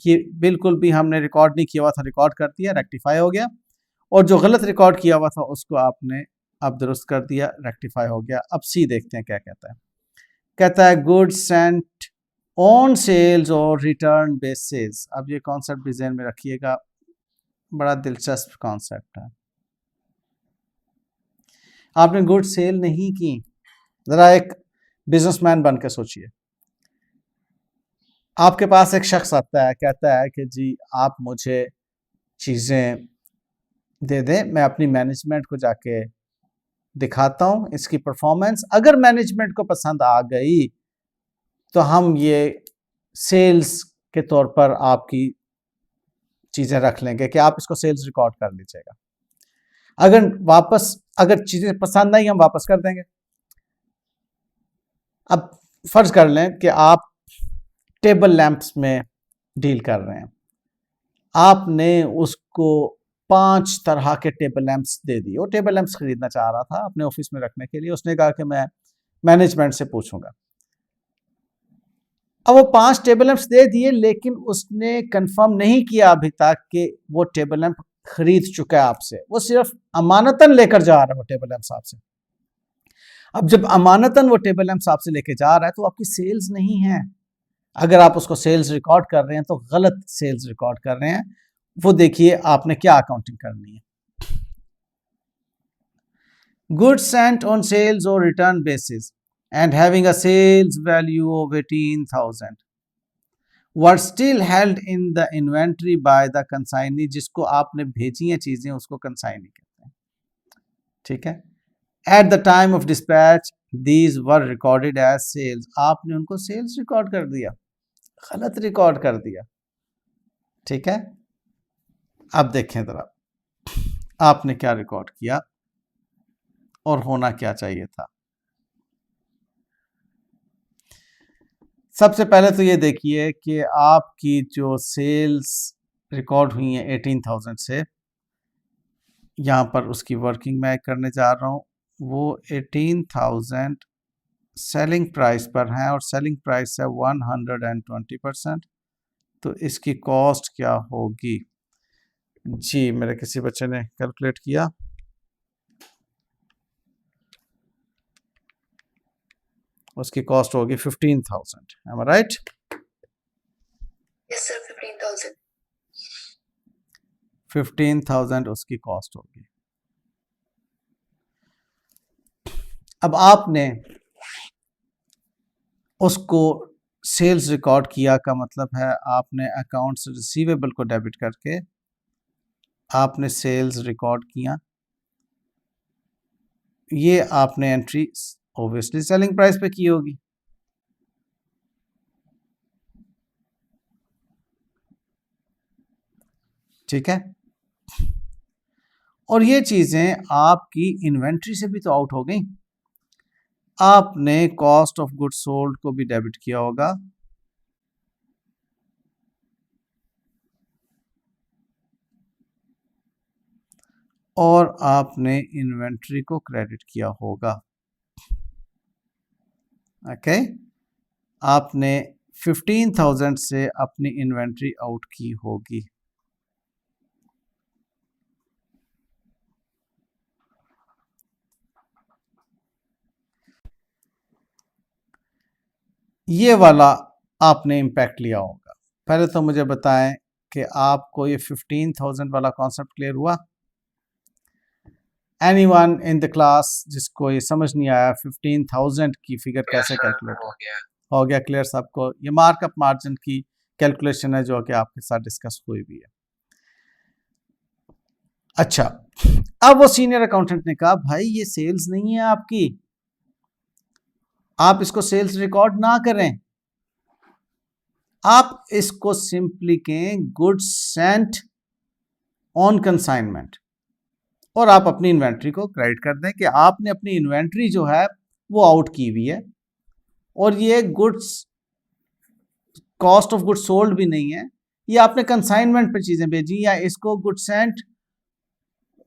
ये बिल्कुल भी हमने रिकॉर्ड नहीं किया हुआ था, रिकॉर्ड कर दिया, रेक्टिफाई हो गया, और जो गलत रिकॉर्ड किया हुआ था उसको आपने अब दुरुस्त कर दिया, रेक्टिफाई हो गया। अब सी देखते हैं क्या कहता है। कहता है गुड्स सेंट ऑन सेल्स और रिटर्न बेसिस। अब ये कॉन्सेप्ट भी ज़हन में रखिएगा, बड़ा दिलचस्प कॉन्सेप्ट है। आपने गुड्स सेल नहीं की, ज़रा एक बिजनेसमैन बन के सोचिए, आपके पास एक शख्स आता है, कहता है कि जी आप मुझे चीज़ें दे दें, मैं अपनी मैनेजमेंट को जाके दिखाता हूँ इसकी परफॉर्मेंस, अगर मैनेजमेंट को पसंद आ गई तो हम ये सेल्स के तौर पर आपकी चीज़ें रख लेंगे कि आप इसको सेल्स रिकॉर्ड कर लीजिएगा। अगर चीज़ें पसंद नहीं हम वापस कर देंगे। अब फर्ज कर लें कि आप टेबल लैंप्स में डील कर रहे हैं, आपने उसको 5 तरह के टेबल लैंप्स दे दिए। वो टेबल लैंप्स खरीदना चाह रहा था अपने ऑफिस में रखने के लिए, उसने कहा कि मैं मैनेजमेंट से पूछूंगा। अब वो 5 टेबल लैंप्स दे दिए, लेकिन उसने कंफर्म नहीं किया अभी तक कि वो टेबल लैंप खरीद चुका है आपसे, वो सिर्फ अमानतन लेकर जा रहा है वो टेबल लैंप्स आपसे। अब जब अमानतन वो टेबल लैंप्स आपसे लेके जा रहा है तो आपकी सेल्स नहीं है। अगर आप उसको सेल्स रिकॉर्ड कर रहे हैं तो गलत सेल्स रिकॉर्ड कर रहे हैं। वो देखिए आपने क्या अकाउंटिंग करनी है। गुड्स सेंट ऑन सेल्स और return basis and having a sales value of 18,000 were still held in the inventory by the consignee। जिसको आपने भेजी हैं चीजें उसको consignee कहते हैं, ठीक है। At the time of dispatch these were recorded as sales। आपने उनको सेल्स रिकॉर्ड कर दिया, गलत रिकॉर्ड कर दिया, ठीक है। अब देखें जरा आपने क्या रिकॉर्ड किया और होना क्या चाहिए था। सबसे पहले तो ये देखिए कि आपकी जो सेल्स रिकॉर्ड हुई हैं 18,000 से, यहाँ पर उसकी वर्किंग मैं करने जा रहा हूँ, वो 18,000 सेलिंग प्राइस पर हैं और सेलिंग प्राइस है 120%। तो इसकी कॉस्ट क्या होगी, जी, मेरे किसी बच्चे ने कैलकुलेट किया। उसकी कॉस्ट होगी 15,000। एम आई राइट? Yes sir, 15,000। 15,000 उसकी कॉस्ट होगी। अब आपने उसको सेल्स रिकॉर्ड किया का मतलब है आपने अकाउंट्स रिसीवेबल को डेबिट करके आपने सेल्स रिकॉर्ड किया। ये आपने एंट्री ऑब्वियसली सेलिंग प्राइस पे की होगी। ठीक है, और ये चीजें आपकी इन्वेंट्री से भी तो आउट हो गई। आपने कॉस्ट ऑफ गुड्स सोल्ड को भी डेबिट किया होगा, और आपने इन्वेंट्री को क्रेडिट किया होगा। ओके, आपने 15,000 से अपनी इन्वेंट्री आउट की होगी। ये वाला आपने इम्पैक्ट लिया होगा। पहले तो मुझे बताएं कि आपको ये 15,000 वाला कॉन्सेप्ट क्लियर हुआ? एनीवन इन द क्लास जिसको ये समझ नहीं आया 15,000 की फिगर कैसे कैलकुलेट हो गया? क्लियर सबको? ये मार्कअप मार्जिन की कैलकुलेशन है जो कि आपके साथ डिस्कस हुई भी है। अच्छा, अब वो सीनियर अकाउंटेंट ने कहा भाई ये सेल्स नहीं है आपकी, आप इसको सेल्स रिकॉर्ड ना करें, आप इसको सिंपली कहें गुड्स सेंट ऑन कंसाइनमेंट, और आप अपनी इन्वेंट्री को क्रेडिट कर दें कि आपने अपनी इन्वेंट्री जो है वो आउट की हुई है, और ये goods cost of goods sold भी नहीं है, ये आपने कंसाइनमेंट पे चीजें भेजी, या इसको good Saint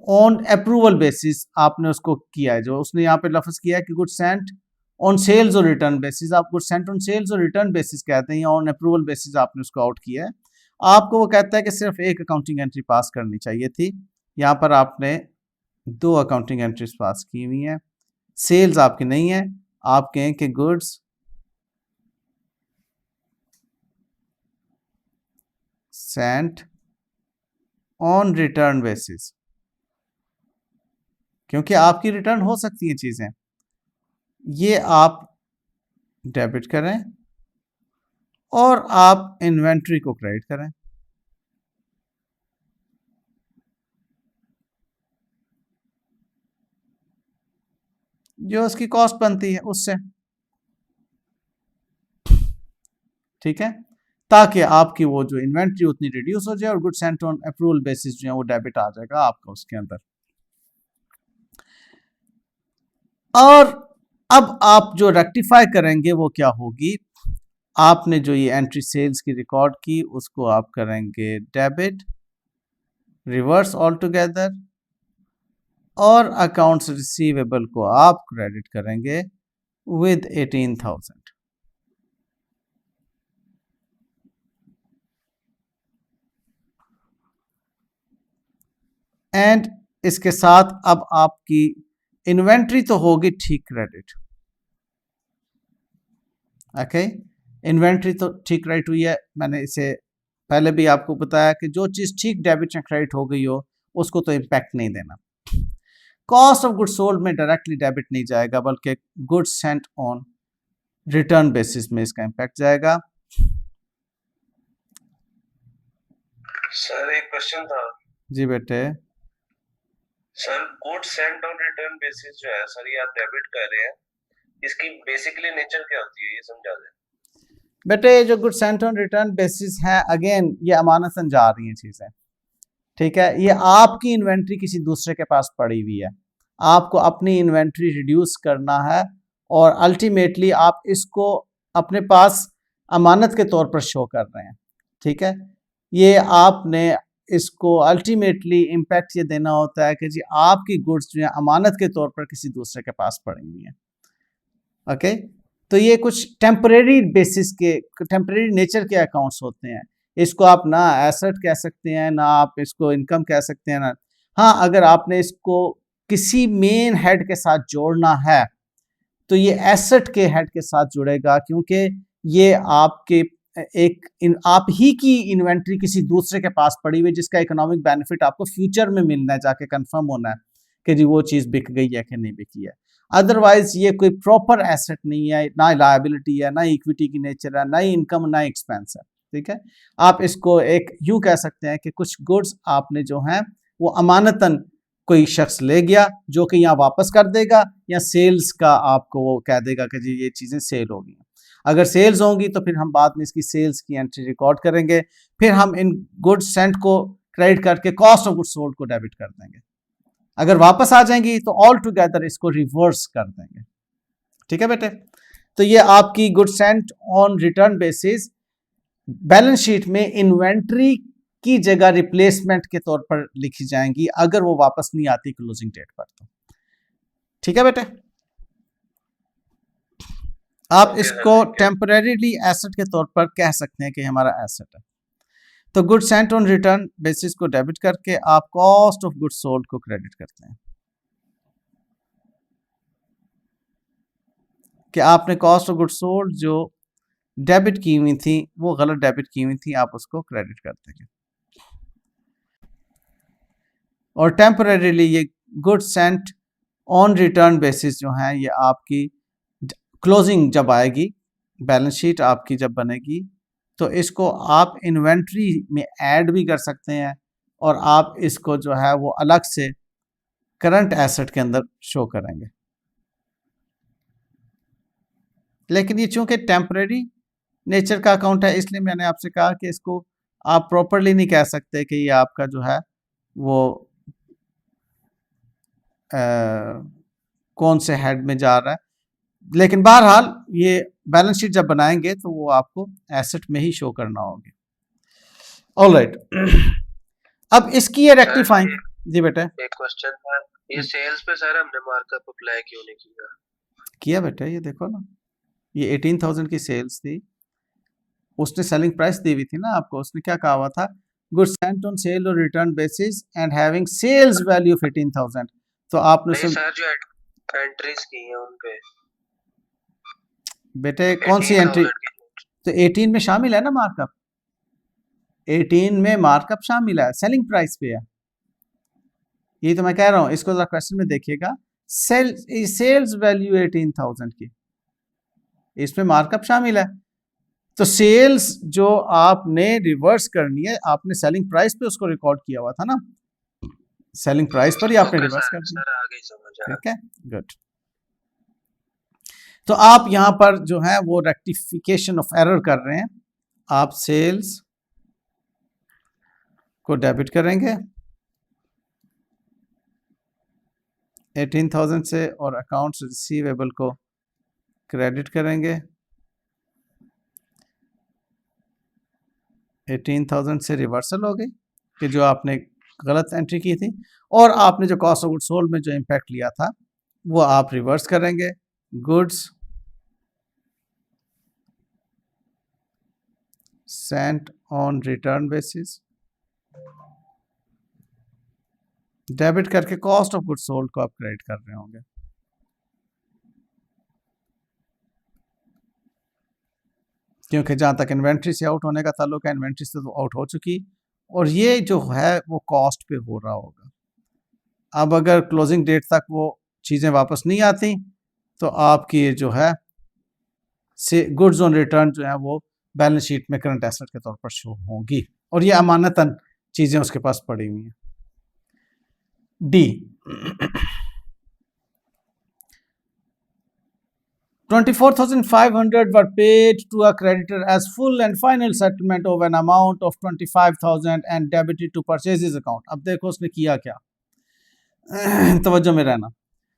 on approval basis आपने उसको किया है। जो उसने यहाँ पे लफ्ज किया है कि गुड सेंट ऑन सेल्स और रिटर्न बेसिस, आप गुड सेंट ऑन सेल्स और रिटर्न बेसिस कहते हैं, या ऑन अप्रूवल बेसिस आपने उसको आउट किया है। आपको वो कहता है कि सिर्फ एक अकाउंटिंग एंट्री पास करनी चाहिए थी, यहाँ पर आपने 2 अकाउंटिंग एंट्रीज पास की हुई हैं। सेल्स आपकी नहीं है, आप कहें कि goods sent on return basis, क्योंकि आपकी रिटर्न हो सकती हैं चीजें, ये आप डेबिट करें और आप इन्वेंट्री को क्रेडिट करें। जो उसकी कॉस्ट बनती है उससे, ठीक है, ताकि आपकी वो जो इन्वेंट्री उतनी रिड्यूस हो जाए और good Saint on approval basis जो है वो डेबिट आ जाएगा आपका उसके अंदर। और अब आप जो रेक्टिफाई करेंगे वो क्या होगी, आपने जो ये एंट्री सेल्स की रिकॉर्ड की उसको आप करेंगे डेबिट, रिवर्स ऑल टुगेदर, और अकाउंट्स रिसीवेबल को आप क्रेडिट करेंगे विद 18,000। एंड इसके साथ अब आपकी इन्वेंट्री तो होगी ठीक क्रेडिट। ओके, इन्वेंट्री तो ठीक क्रेडिट हुई है। मैंने इसे पहले भी आपको बताया कि जो चीज़ ठीक डेबिट या क्रेडिट हो गई हो उसको तो इम्पैक्ट नहीं देना। कॉस्ट ऑफ गुड्स सोल्ड में डायरेक्टली डेबिट नहीं जाएगा, बल्कि goods sent on return basis में इसका इम्पैक्ट जाएगा। सर एक क्वेश्चन था। जी बेटे। Sir goods sent on return basis जो है सर, ये आप डेबिट कर रहे हैं, इसकी बेसिकली नेचर क्या होती है ये समझा दें। बेटे जो good Saint on return basis है, अगेन ये अमानतन जा रही हैं चीज़ें, ठीक है, ये आपकी इन्वेंट्री किसी दूसरे के पास पड़ी हुई है, आपको अपनी इन्वेंट्री रिड्यूस करना है और अल्टीमेटली आप इसको अपने पास अमानत के तौर पर शो कर रहे हैं। ठीक है, ये आपने इसको अल्टीमेटली इम्पैक्ट ये देना होता है कि जी आपकी गुड्स जो है अमानत के तौर पर किसी दूसरे के पास पड़ी हुई हैं। ओके, तो ये कुछ टेम्परेरी बेसिस के, टेम्परेरी नेचर के अकाउंट्स होते हैं, इसको आप ना एसेट कह सकते हैं, ना आप इसको इनकम कह सकते हैं ना। हाँ, अगर आपने इसको किसी मेन हेड के साथ जोड़ना है तो ये एसेट के हेड के साथ जुड़ेगा, क्योंकि ये आपके आप ही की इन्वेंट्री किसी दूसरे के पास पड़ी हुई जिसका इकोनॉमिक बेनिफिट आपको फ्यूचर में मिलना है, जाके कंफर्म होना है कि जी वो चीज़ बिक गई है कि नहीं बिकी है। अदरवाइज ये कोई प्रॉपर एसेट नहीं है, ना लायबिलिटी है, ना इक्विटी की नेचर है, ना इनकम ना एक्सपेंस है। ठीक है, आप इसको एक यूं कह सकते हैं कि कुछ गुड्स आपने जो हैं वो अमानतन कोई शख्स ले गया जो कि यहाँ वापस कर देगा, या सेल्स का आपको वो कह देगा कि जी ये चीज़ें सेल होगी। अगर सेल्स होंगी तो फिर हम बाद में इसकी सेल्स की एंट्री रिकॉर्ड करेंगे, फिर हम इन गुड्स सेंट को क्रेडिट करके कॉस्ट ऑफ गुड्स सोल्ड को डेबिट कर देंगे। अगर वापस आ जाएंगी तो ऑल टुगेदर इसको रिवर्स कर देंगे। ठीक है बेटे, तो ये आपकी goods sent on return basis balance sheet में इन्वेंट्री की जगह रिप्लेसमेंट के तौर पर लिखी जाएंगी अगर वो वापस नहीं आती क्लोजिंग डेट पर तो। ठीक है बेटे, आप इसको टेम्परेरीली एसेट के तौर पर कह सकते हैं कि हमारा एसेट है। तो good Saint on return basis को डेबिट करके आप कॉस्ट ऑफ गुड्स सोल्ड को क्रेडिट करते हैं कि आपने कॉस्ट ऑफ गुड्स सोल्ड जो डेबिट की हुई थी वो गलत डेबिट की हुई थी, आप उसको क्रेडिट कर देंगे। और टेम्परेरीली ये good Saint on return basis जो है ये आपकी क्लोजिंग जब आएगी, बैलेंस शीट आपकी जब बनेगी तो इसको आप इन्वेंट्री में ऐड भी कर सकते हैं और आप इसको जो है वो अलग से करंट एसेट के अंदर शो करेंगे। लेकिन ये चूंकि टेम्परेरी नेचर का अकाउंट है इसलिए मैंने आपसे कहा कि इसको आप प्रॉपरली नहीं कह सकते कि ये आपका जो है वो कौन से हेड में जा रहा है, लेकिन बहरहाल ये बैलेंस शीट जब बनाएंगे तो वो आपको एसेट में ही शो करना होगी। ऑलराइट, अब इसकी ये रेक्टिफाइंग, जी बेटा एक क्वेश्चन था, ये सेल्स पे सर हमने मार्कअप अप्लाई क्यों नहीं किया बेटा? ये देखो ना, ये 18,000 की सेल्स थी, उसने सेलिंग प्राइस दी हुई थी ना आपको, उसने क्या कहा हुआ था, गुड्स सेंट ऑन सेल और return basis and having sales value of 18,000। तो आपने सर जो एंट्रीज की हैं उन पे बेटे कौन सी एंट्री? तो 18 में शामिल है ना मार्कअप, 18 में मार्कअप शामिल है, सेलिंग प्राइस पे है। ये तो मैं कह रहा हूँ, इसको जरा क्वेश्चन में देखिएगा, सेल्स वैल्यू 18,000 की, इसमें मार्कअप शामिल है। तो सेल्स जो आपने रिवर्स करनी है, आपने सेलिंग प्राइस पे उसको रिकॉर्ड किया हुआ था ना, सेलिंग प्राइस पर ही आपने रिवर्स कर दिया। ठीक है, गुड। तो आप यहां पर जो है वो रेक्टिफिकेशन ऑफ एरर कर रहे हैं, आप सेल्स को डेबिट करेंगे 18,000 से और अकाउंट्स रिसीवेबल को क्रेडिट करेंगे 18,000 से, रिवर्सल हो गई कि जो आपने गलत एंट्री की थी, और आपने जो कॉस्ट ऑफ गुड्स सोल्ड में जो इम्पैक्ट लिया था वो आप रिवर्स करेंगे, goods sent on return basis debit करके कॉस्ट ऑफ गुड्स सोल्ड को आप क्रेडिट कर रहे होंगे। क्योंकि जहां तक इन्वेंट्री से आउट होने का ताल्लुक है, इन्वेंट्री से तो आउट हो चुकी, और ये जो है वो कॉस्ट पे हो रहा होगा। अब अगर क्लोजिंग डेट तक वो चीज़ें वापस नहीं आती तो आपकी जो है से गुड्स ऑन रिटर्न जो है वो बैलेंस शीट में करंट एसेट के तौर पर शो होंगी, और ये अमानतन चीज़ें उसके पास पड़ी हुई हैं। D 24,500 were paid to a creditor as full and final settlement of an amount of 25,000 and debited to purchases account। अब देखो उसने किया क्या, तवज्जो में रहना।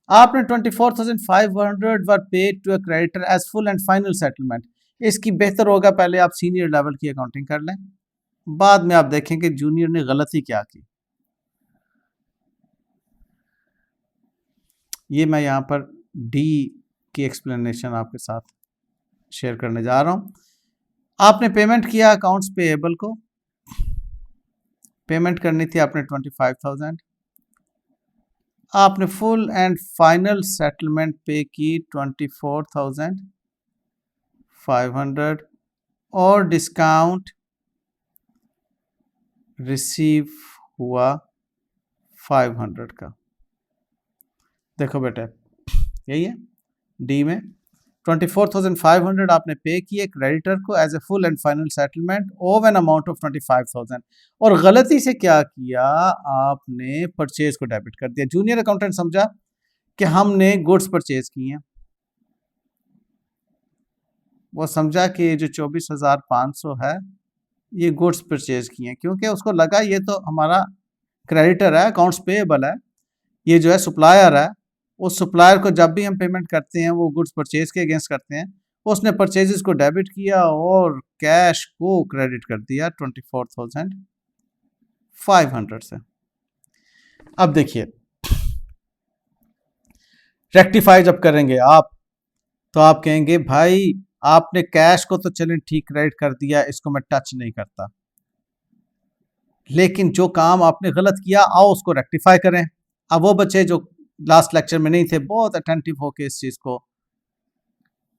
आपने 24,500 were paid to a creditor as full and final settlement, इसकी बेहतर होगा पहले आप सीनियर लेवल की अकाउंटिंग कर लें, बाद में आप देखेंगे जूनियर ने गलती क्या की। ये मैं यहाँ पर डी की एक्सप्लेनेशन आपके साथ शेयर करने जा रहा हूँ। आपने पेमेंट किया अकाउंट्स पेएबल को पेमेंट करनी थी आपने 25,000, आपने फुल एंड फाइनल सेटलमेंट पे की 24,500 और डिस्काउंट रिसीव हुआ 500 का। देखो बेटा यही है, डी में 24,500 आपने पे किए क्रेडिटर को as a full and final settlement of an amount of 25,000, और गलती से क्या किया, आपने परचेज को डेबिट कर दिया। जूनियर अकाउंटेंट समझा कि हमने गुड्स परचेज किए हैं, वो समझा कि ये जो 24,500 है ये गुड्स परचेज किए हैं, क्योंकि उसको लगा ये तो हमारा क्रेडिटर है, अकाउंट्स पेएबल है, ये जो है सप्लायर है, उस सप्लायर को जब भी हम पेमेंट करते हैं वो गुड्स परचेज के अगेंस्ट करते हैं, उसने परचेजेस को डेबिट किया और कैश को क्रेडिट कर दिया 24,500 से। अब देखिए रेक्टिफाई जब करेंगे आप, तो आप कहेंगे भाई आपने कैश को तो चलें ठीक क्रेडिट कर दिया, इसको मैं टच नहीं करता, लेकिन जो काम आपने गलत किया आओ उसको रेक्टिफाई करें। अब वो बच्चे जो लास्ट लेक्चर में नहीं थे, बहुत अटेंटिव होके इस चीज़ को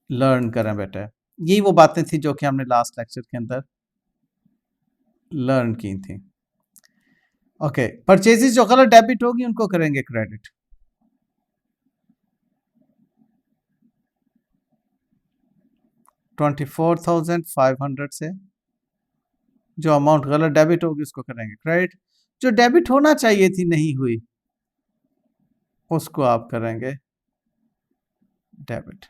लर्न करें बेटा। यही वो बातें थी जो कि हमने लास्ट लेक्चर के अंदर लर्न की थी। ओके, परचेजेस जो गलत डेबिट होगी उनको करेंगे क्रेडिट। $24,500 से जो अमाउंट गलत डेबिट होगी उसको करेंगे क्रेडिट। जो डेबिट होना चाहिए थी नहीं हुई उसको आप करेंगे डेबिट।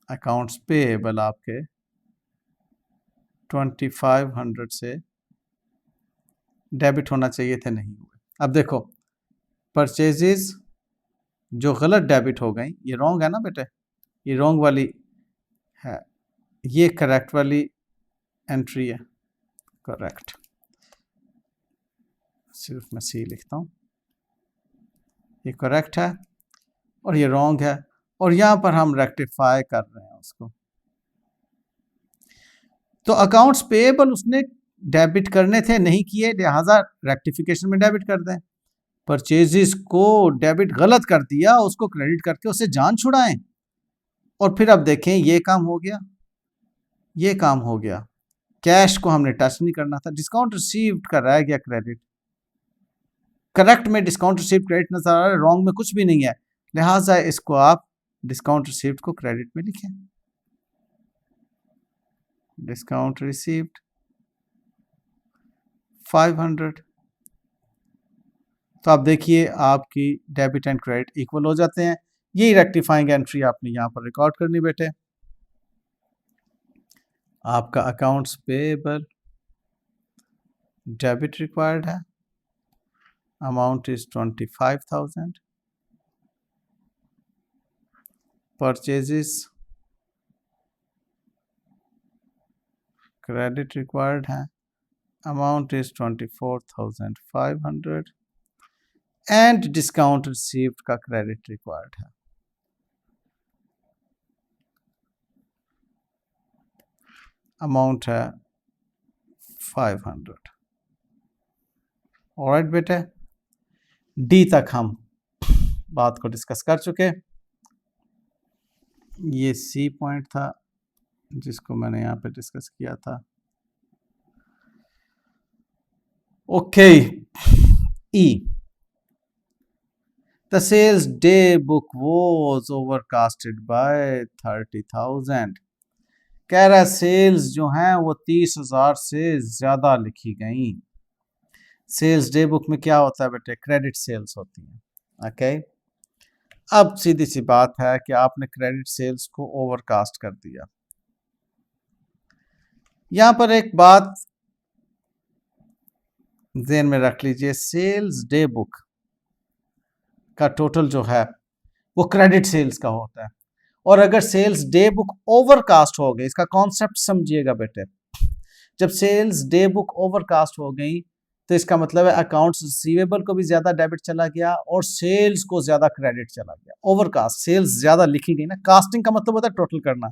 अकाउंट्स पेएबल आपके 2500 से डेबिट होना चाहिए थे नहीं हुए। अब देखो परचेजेस जो गलत डेबिट हो गई, ये रॉन्ग है ना बेटे, ये रॉन्ग वाली है, ये करेक्ट वाली एंट्री है, करेक्ट। सिर्फ मैं सी लिखता हूँ, ये करेक्ट है और ये रॉन्ग है, और यहाँ पर हम रेक्टिफाई कर रहे हैं उसको। तो अकाउंट्स पेएबल उसने डेबिट करने थे नहीं किए, लिहाजा रेक्टिफिकेशन में डेबिट कर दें। परचेजेस को डेबिट गलत कर दिया, उसको क्रेडिट करके उससे जान छुड़ाएं, और फिर अब देखें ये काम हो गया, ये काम हो गया। कैश को हमने टच नहीं करना था, डिस्काउंट रिसीव्ड का रह गया क्रेडिट। करेक्ट में डिस्काउंट रिसीव्ड क्रेडिट नजर आ रहा है, रॉन्ग में कुछ भी नहीं है, लिहाजा इसको आप डिस्काउंट रिसीव्ड को क्रेडिट में लिखें। Discount received 500। तो आप देखिए आपकी डेबिट एंड क्रेडिट इक्वल हो जाते हैं। यही रेक्टिफाइंग एंट्री आपने यहाँ पर रिकॉर्ड करनी बेटे। आपका अकाउंट्स पेएबल डेबिट रिक्वायर्ड है, amount is 25,000। Purchases credit required है, amount is 24,500 and discount received का क्रेडिट रिक्वायर्ड है। अमाउंट है 500। ऑलराइट बेटे, डी तक हम बात को डिस्कस कर चुके। ये सी पॉइंट था जिसको मैंने यहाँ पे डिस्कस किया था। Okay, E the sales day book was overcasted by 30,000। कह रहा है सेल्स जो हैं वो 30,000 से ज्यादा लिखी गई। सेल्स डे बुक में क्या होता है बेटे, क्रेडिट सेल्स होती हैं। ओके, अब सीधी सी बात है कि आपने क्रेडिट सेल्स को ओवरकास्ट कर दिया। यहां पर एक बात ध्यान में रख लीजिए, सेल्स डे बुक का टोटल जो है वो क्रेडिट सेल्स का होता है, और अगर सेल्स डे बुक ओवरकास्ट हो गई, इसका कॉन्सेप्ट समझिएगा बेटे, जब सेल्स डे बुक ओवरकास्ट हो गई तो इसका मतलब है अकाउंट्स रिसीवेबल को भी ज्यादा डेबिट चला गया और सेल्स को ज्यादा क्रेडिट चला गया। ओवरकास्ट, सेल्स ज्यादा लिखी गई ना, कास्टिंग का मतलब होता है टोटल करना।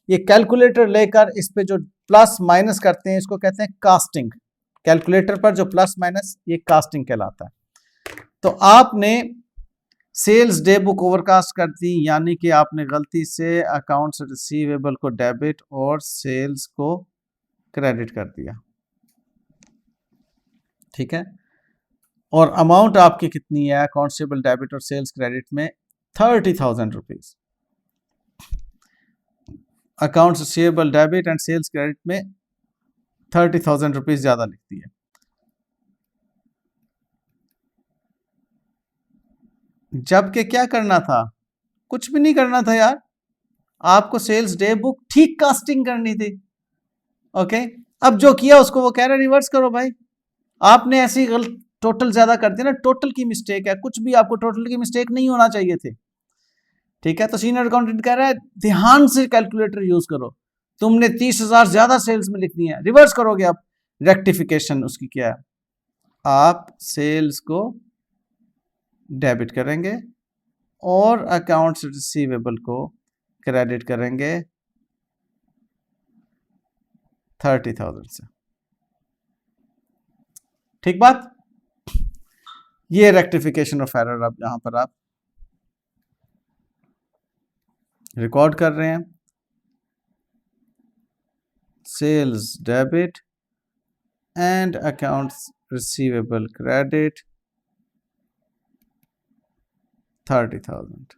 ये कैलकुलेटर लेकर इस पे जो प्लस माइनस करते हैं इसको कहते हैं कास्टिंग। कैलकुलेटर पर जो प्लस माइनस ये कास्टिंग कहलाता है। तो आपने सेल्स डे बुक ओवरकास्ट कर दी, यानी कि आपने गलती से अकाउंट्स रिसीवेबल को डेबिट और सेल्स को क्रेडिट कर दिया, ठीक है। और अमाउंट आपकी कितनी है अकाउंट्स रिसीवेबल डेबिट और सेल्स क्रेडिट में? 30,000 rupees. Accounts receivable debit and sales credit में 30,000 रुपीज ज्यादा लिखती है। जबकि क्या करना था? कुछ भी नहीं करना था यार, आपको सेल्स डे बुक ठीक कास्टिंग करनी थी। ओके, अब जो किया उसको वो कह रहा है रिवर्स करो भाई। आपने ऐसी गलत टोटल ज्यादा कर दिया ना, टोटल की मिस्टेक है, कुछ भी आपको टोटल की मिस्टेक नहीं होना चाहिए थे, ठीक है। तो सीनियर अकाउंटेंट कह रहा है ध्यान से कैलकुलेटर यूज करो, तुमने 30,000 ज्यादा सेल्स में लिखनी है, रिवर्स करोगे आप। रेक्टिफिकेशन उसकी क्या है? आप सेल्स को डेबिट करेंगे और अकाउंट्स रिसीवेबल को क्रेडिट करेंगे 30,000 से, ठीक बात। ये रेक्टिफिकेशन ऑफ एरर अब यहां पर आप रिकॉर्ड कर रहे हैं। Sales debit and accounts receivable credit 30,000।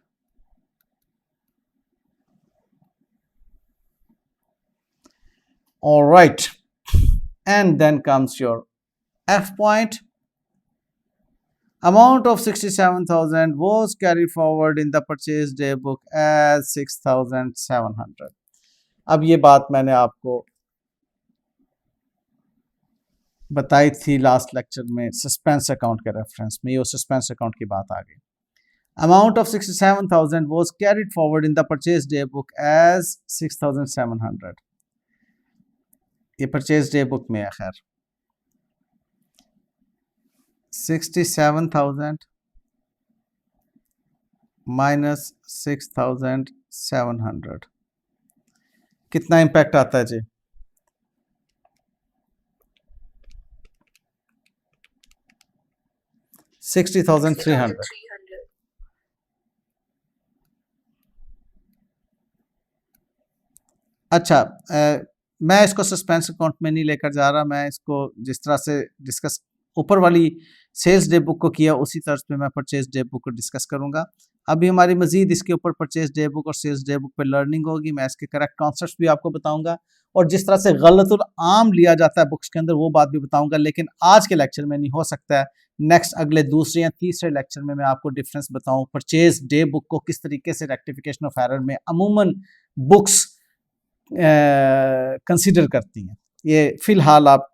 all right, and then comes your F point. Amount of 67,000 was carried forward in the purchase day book as 6,700. अब ये बात मैंने आपको बताई थी लास्ट लेक्चर में सस्पेंस अकाउंट के रेफरेंस में, ये सस्पेंस अकाउंट की बात आ गई। Amount of 67,000 was carried forward in the purchase day book as 6,700. ये परचेज डे बुक में है। खैर 67,000 माइनस 6,700 कितना इम्पैक्ट आता है जी? $60,300। अच्छा, मैं इसको सस्पेंस अकाउंट में नहीं लेकर जा रहा, मैं इसको जिस तरह से डिस्कस ऊपर वाली सेल्स डे बुक को किया उसी तर्ज पे मैं परचेज डे बुक को डिस्कस करूंगा। अभी हमारी मजीद इसके ऊपर परचेज डे बुक और सेल्स डे बुक पे लर्निंग होगी, मैं इसके करेक्ट कॉन्सेप्ट्स भी आपको बताऊंगा और जिस तरह से गलतुल आम लिया जाता है बुक्स के अंदर वो बात भी बताऊंगा। लेकिन आज के लेक्चर में नहीं, हो सकता है नेक्स्ट अगले दूसरे या तीसरे लेक्चर में मैं आपको डिफरेंस बताऊं परचेज डे बुक को किस तरीके से रेक्टिफिकेशन ऑफ एरर में अमूमन बुक्स कंसीडर करती हैं। ये फिलहाल आप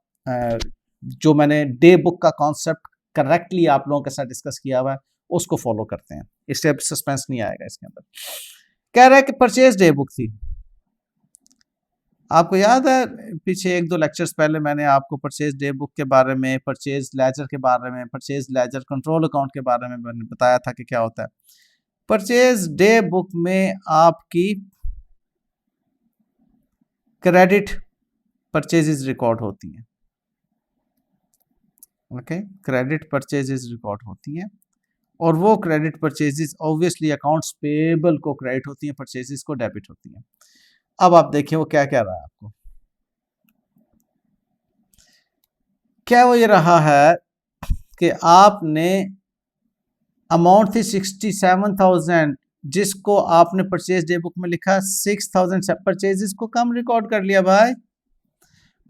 जो मैंने डे बुक का कॉन्सेप्ट करेक्टली आप लोगों के साथ डिस्कस किया हुआ है उसको फॉलो करते हैं, इससे अब सस्पेंस नहीं आएगा इसके अंदर। कह रहा है कि परचेज डे बुक थी, आपको याद है पीछे 1-2 लेक्चर्स पहले मैंने आपको परचेज डे बुक के बारे में, परचेज लेजर के बारे में, परचेज लेजर कंट्रोल अकाउंट के बारे में मैंने बताया था कि क्या होता है। परचेज डे बुक में आपकी क्रेडिट परचेजेस रिकॉर्ड होती हैं। ओके, क्रेडिट परचेजेस रिकॉर्ड होती हैं और वो credit purchases obviously accounts payable को क्रेडिट होती हैं, परचेजेस को डेबिट होती हैं। अब आप देखिए वो क्या कह रहा है आपको, क्या वो ये रहा है कि आपने अमाउंट थी 67,000 जिसको आपने परचेज डे बुक में लिखा 6,000, परचेजेस को कम रिकॉर्ड कर लिया भाई।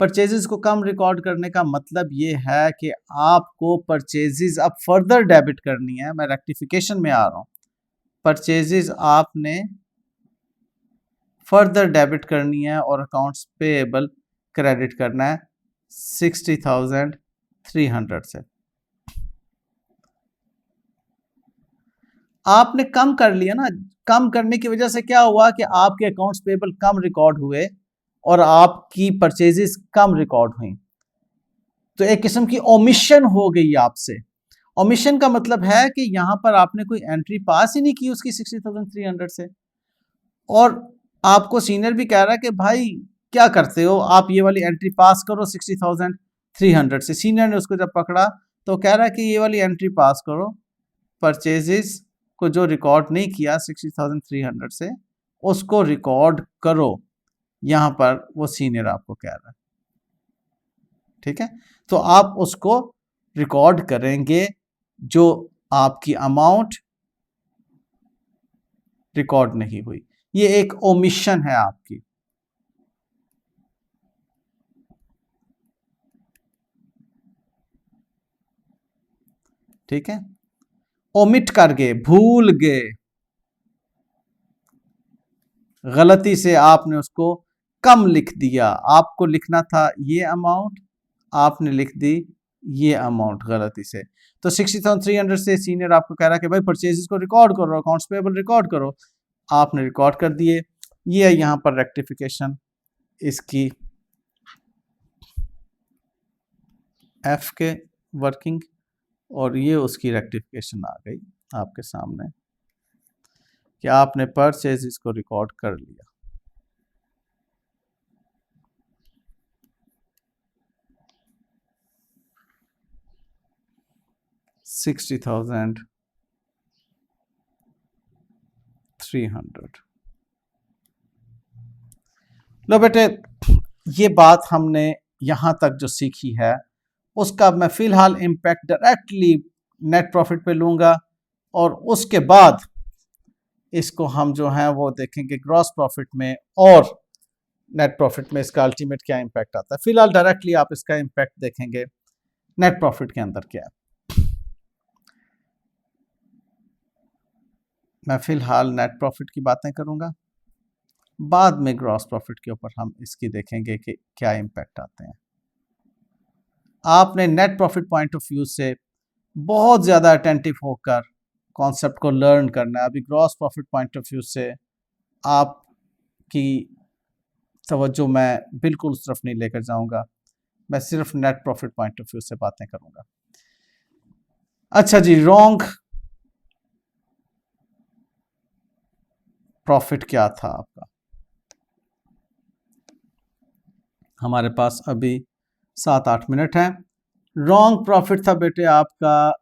परचेजेस को कम रिकॉर्ड करने का मतलब ये है कि आपको परचेजेस अब फर्दर डेबिट करनी है। मैं रेक्टिफिकेशन में आ रहा हूँ, परचेजेस आपने फर्दर डेबिट करनी है और अकाउंट्स पेएबल क्रेडिट करना है 60,300 से। आपने कम कर लिया ना, कम करने की वजह से क्या हुआ कि आपके अकाउंट्स पेएबल कम रिकॉर्ड हुए और आपकी परचेजेस कम रिकॉर्ड हुई, तो एक किस्म की ओमिशन हो गई आपसे। ओमिशन का मतलब है कि यहां पर आपने कोई एंट्री पास ही नहीं की उसकी 60,300 से, और आपको सीनियर भी कह रहा है कि भाई क्या करते हो आप, ये वाली एंट्री पास करो 60,000 300 से। सीनियर ने उसको जब पकड़ा तो कह रहा है कि ये वाली एंट्री पास करो, परचेजेस को जो रिकॉर्ड नहीं किया 60,300 से उसको रिकॉर्ड करो। यहाँ पर वो सीनियर आपको कह रहा है, ठीक है। तो आप उसको रिकॉर्ड करेंगे जो आपकी अमाउंट रिकॉर्ड नहीं हुई। ये एक ओमिशन है आपकी, ठीक है। ओमिट कर गए, भूल गए, गलती से आपने उसको कम लिख दिया। आपको लिखना था ये अमाउंट, आपने लिख दी ये अमाउंट गलती से। तो 60,300 से सीनियर आपको कह रहा है कि भाई परचेजेस को रिकॉर्ड करो, अकाउंट्स पेबल रिकॉर्ड करो। आपने रिकॉर्ड कर दिए। ये है यहाँ पर रेक्टिफिकेशन इसकी एफ के वर्किंग, और ये उसकी रेक्टिफिकेशन आ गई आपके सामने कि आपने परचेजेस को रिकॉर्ड कर लिया। $60,300। लो बेटे, ये बात हमने यहाँ तक जो सीखी है उसका मैं फ़िलहाल इम्पैक्ट डायरेक्टली नेट प्रॉफिट पे लूँगा, और उसके बाद इसको हम जो है वो देखेंगे ग्रॉस प्रॉफिट में और नेट प्रॉफिट में इसका अल्टीमेट क्या इम्पैक्ट आता है। फ़िलहाल डायरेक्टली आप इसका इम्पैक्ट देखेंगे नेट प्रॉफिट के अंदर क्या है। मैं फ़िलहाल नेट प्रॉफिट की बातें करूँगा, बाद में ग्रॉस प्रॉफिट के ऊपर हम इसकी देखेंगे कि क्या इम्पैक्ट आते हैं। आपने net profit point of view से बहुत ज़्यादा अटेंटिव होकर कॉन्सेप्ट को लर्न करना है। अभी gross profit point of view से आपकी तवज्जो मैं बिल्कुल उस तरफ नहीं लेकर जाऊंगा, मैं सिर्फ net profit point of view से बातें करूंगा। अच्छा जी, रॉन्ग प्रॉफिट क्या था आपका? हमारे पास अभी 7-8 मिनट हैं। रॉन्ग प्रॉफिट था बेटे आपका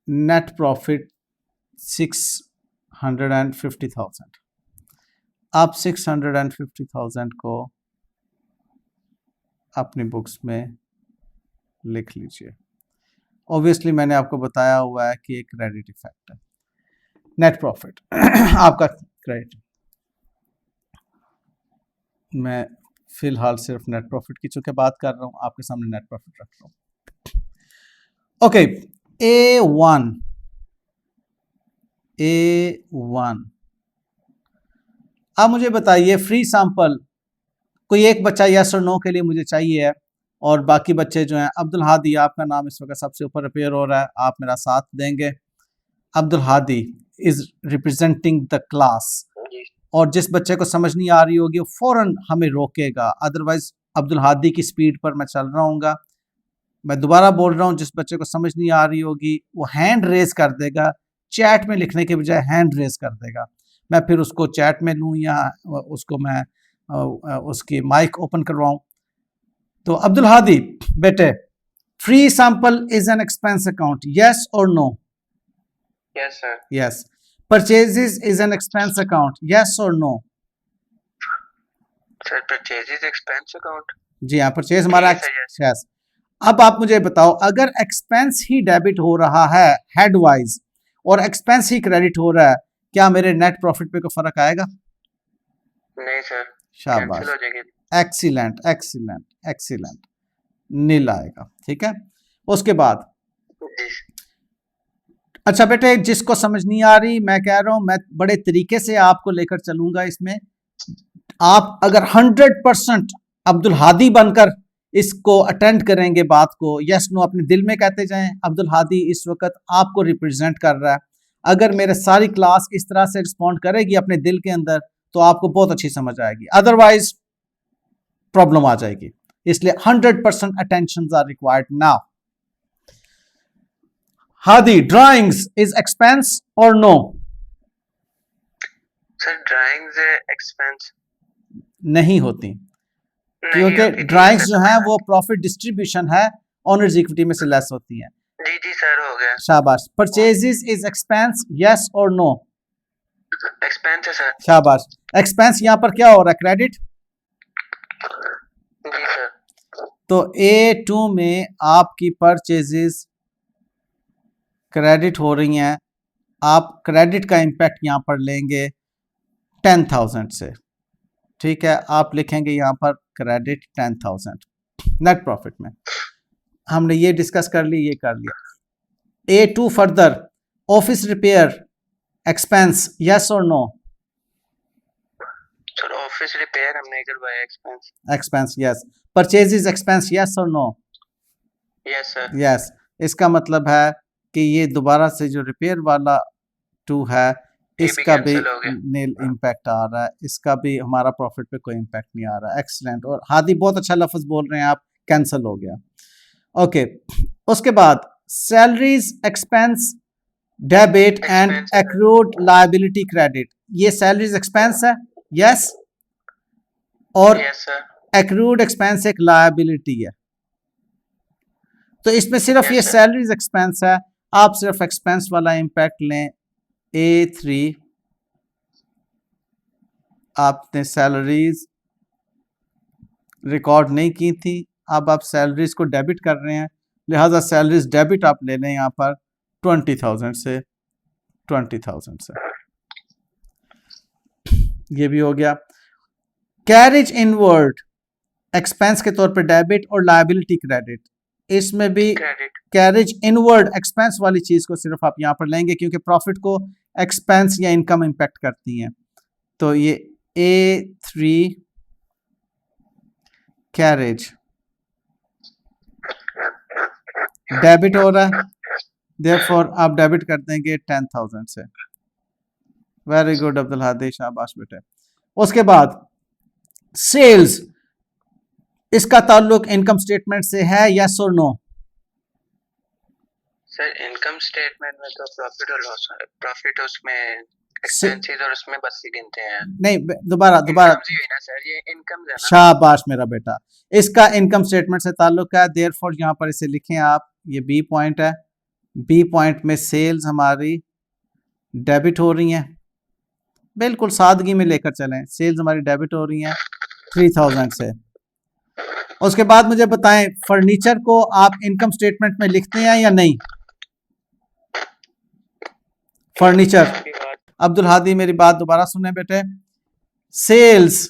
नेट प्रॉफिट 650,000। आप 650,000 को अपनी बुक्स में लिख लीजिए। ऑब्वियसली मैंने आपको बताया हुआ है कि एक क्रेडिट इफेक्ट है। नेट प्रॉफिट आपका क्रेडिट, मैं फिलहाल सिर्फ नेट प्रॉफिट की चूंकि बात कर रहा हूं, आपके सामने नेट प्रॉफिट रख रहा हूं। ओके, A1 अब मुझे बताइए, फ्री सैंपल कोई एक बच्चा यस और नो के लिए मुझे चाहिए है, और बाकी बच्चे जो हैं, अब्दुल हादी आपका नाम इस वक्त सबसे ऊपर अपीयर हो रहा है, आप मेरा साथ देंगे। Abdul Hadi is representing the class, और जिस बच्चे को समझ नहीं आ रही होगी वो फौरन हमें रोकेगा, अदरवाइज अब्दुल हादी की स्पीड पर मैं चल रहा हूँगा। मैं दोबारा बोल रहा हूँ, जिस बच्चे को समझ नहीं आ रही होगी वो हैंड रेज कर देगा, चैट में लिखने के बजाय हैंड रेज कर देगा। मैं फिर उसको चैट में लूँ या उसको मैं उसकी माइक ओपन करवाऊँ। तो अब्दुल हादी बेटे, free sample is an expense account, yes और no? Yes sir. Yes. Purchases is an expense account, yes और no? Sir purchases expense account, जी हाँ, परचेज हमारा yes. यस। अब आप मुझे बताओ, अगर एक्सपेंस ही डेबिट हो रहा है हेड वाइज और एक्सपेंस ही क्रेडिट हो रहा है, क्या मेरे नेट प्रॉफिट पे कोई फर्क आएगा? नहीं सर, शाबाश, कैंसिल हो जाएगी। एक्सीलेंट एक्सीलेंट एक्सीलेंट, नील आएगा, ठीक है। उसके बाद अच्छा बेटे, जिसको समझ नहीं आ रही, मैं कह रहा हूं मैं बड़े तरीके से आपको लेकर चलूंगा इसमें। आप अगर 100% अब्दुल हादी बनकर इसको अटेंड करेंगे बात को, यस नो अपने दिल में कहते जाएं, अब्दुल हादी इस वक्त आपको रिप्रेजेंट कर रहा है। अगर मेरे सारी क्लास इस तरह से रिस्पॉन्ड करेगी अपने दिल के अंदर, तो आपको बहुत अच्छी समझ आएगी, अदरवाइज प्रॉब्लम आ जाएगी। इसलिए 100% attention are required now. Hadi, drawings is expense और नो? सर ड्राइंग्स एक्सपेंस नहीं होती, क्योंकि ड्राइंग्स जो है वो प्रॉफिट डिस्ट्रीब्यूशन है, ओनर्स इक्विटी में से लेस होती हैं। जी जी सर हो गया। शाबाश। परचेजेस इज एक्सपेंस, यस और नो? एक्सपेंस है सर। शाबाश। एक्सपेंस यहाँ पर क्या हो रहा है? क्रेडिट। जी सर। तो A2 में आपकी परचेजेस क्रेडिट हो रही हैं, आप क्रेडिट का इम्पैक्ट यहाँ पर लेंगे 10,000 से, ठीक है। आप लिखेंगे यहाँ पर क्रेडिट 10,000 नेट प्रॉफिट में। हमने ये डिस्कस कर ली, ये कर लिया। A2 further, office repair expense, yes और नो? सर ऑफिस रिपेयर हमने करवाया expense. Expense, yes. Purchases expense, yes और नो? Yes sir. यस। इसका मतलब है कि ये दोबारा से जो रिपेयर वाला 2 है इसका भी cancel हो गया। नील इम्पैक्ट आ रहा है, इसका भी हमारा प्रॉफिट पे कोई इम्पैक्ट नहीं आ रहा है। एक्सीलेंट। और हादी बहुत अच्छा लफ्ज बोल रहे हैं आप, कैंसिल हो गया। ओके, उसके बाद salaries expense debit and Expense। Accrued liability credit. ये सैलरीज एक्सपेंस है, यस, और यस सर। एक्रूड एक्सपेंस एक लायबिलिटी है। तो इसमें सिर्फ Yes, ये sir. सैलरीज एक्सपेंस है, आप सिर्फ एक्सपेंस वाला इम्पैक्ट लें। A3 आपने सैलरीज रिकॉर्ड नहीं की थी, अब आप सैलरीज को डेबिट कर रहे हैं, लिहाजा सैलरीज डेबिट आप ले लें यहाँ पर 20,000 से, 20,000 से। ये भी हो गया। कैरेज इनवर्ड एक्सपेंस के तौर पे डेबिट और लायबिलिटी क्रेडिट, इसमें भी क्रेडिट। कैरेज इनवर्ड एक्सपेंस वाली चीज को सिर्फ आप यहाँ पर लेंगे क्योंकि प्रॉफिट को एक्सपेंस या इनकम इम्पैक्ट करती हैं। तो ये A3 कैरेज डेबिट हो रहा है, देयरफॉर आप डेबिट कर देंगे 10,000 से। वेरी गुड अब्दुल हादी, शाबाश बेटे। उसके बाद सेल्स, इसका ताल्लुक इनकम स्टेटमेंट से है, यस और नो? सर इनकम स्टेटमेंट में तो प्रॉफिट और लॉस, प्रॉफिट उसमें एक्सपेंसेस और उसमें बस ही गिनते हैं। नहीं, दोबारा इनकम ही हुई ना सर, ये इनकम है ना। शाबाश मेरा बेटा, इसका इनकम स्टेटमेंट से ताल्लुक है, देयरफॉर यहाँ पर इसे लिखें आप, ये बी पॉइंट है। बी पॉइंट में सेल्स हमारी डेबिट हो रही हैं, बिल्कुल सादगी में लेकर चलें, सेल्स हमारी डेबिट हो रही हैं 3,000 से। उसके बाद मुझे बताएं, फर्नीचर को आप इनकम स्टेटमेंट में लिखते हैं या नहीं? फर्नीचर, अब्दुल हादी मेरी बात दोबारा सुने बेटे, सेल्स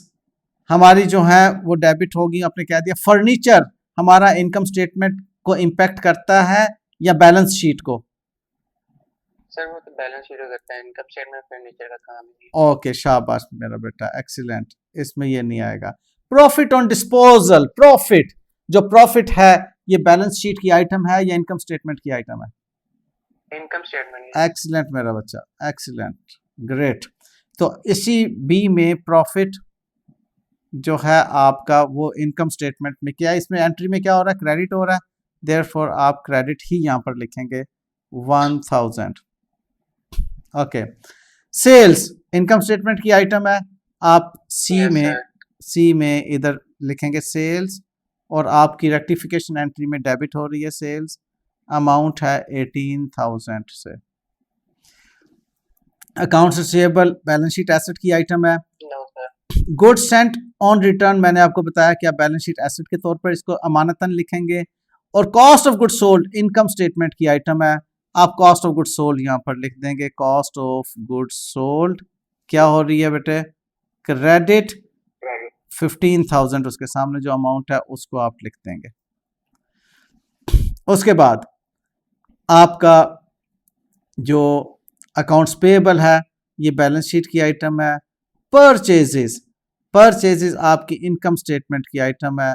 हमारी जो है वो डेबिट होगी, आपने कह दिया। फर्नीचर हमारा इनकम स्टेटमेंट को इम्पैक्ट करता है या बैलेंस शीट को? सर वो तो बैलेंस शीट करता है, इनकम स्टेटमेंट फर्नीचर का काम है। ओके, शाबाश मेरा बेटा, एक्सीलेंट। इसमें ये नहीं आएगा। प्रॉफिट ऑन डिस्पोजल, प्रॉफिट, जो प्रॉफिट है ये बैलेंस शीट की आइटम है या इनकम स्टेटमेंट की आइटम है? Income statement. एक्सीलेंट मेरा बच्चा, एक्सीलेंट, ग्रेट। तो इसी बी में प्रॉफिट जो है आपका वो इनकम स्टेटमेंट में क्या है, इसमें एंट्री में क्या हो रहा है? क्रेडिट हो रहा है, देयरफॉर आप क्रेडिट ही यहाँ पर लिखेंगे 1,000। ओके, सेल्स इनकम स्टेटमेंट की आइटम है, आप सी में इधर लिखेंगे सेल्स, और आपकी रेक्टिफिकेशन एंट्री में डेबिट हो रही है सेल्स, अमाउंट है 18,000 से। Accounts receivable balance sheet asset की आइटम है। गुड्स सेंट ऑन रिटर्न मैंने आपको बताया कि आप बैलेंस शीट एसेट के तौर पर इसको अमानतन लिखेंगे। और cost of goods sold income statement की आइटम है, आप कॉस्ट ऑफ गुड्स सोल्ड यहाँ पर लिख देंगे। कॉस्ट ऑफ गुड्स सोल्ड क्या हो रही है बेटे? क्रेडिट 15,000, उसके सामने जो अमाउंट है उसको आप लिख देंगे। उसके बाद आपका जो अकाउंट्स पेएबल है ये बैलेंस शीट की आइटम है। परचेजेस, परचेजेस आपकी इनकम स्टेटमेंट की आइटम है,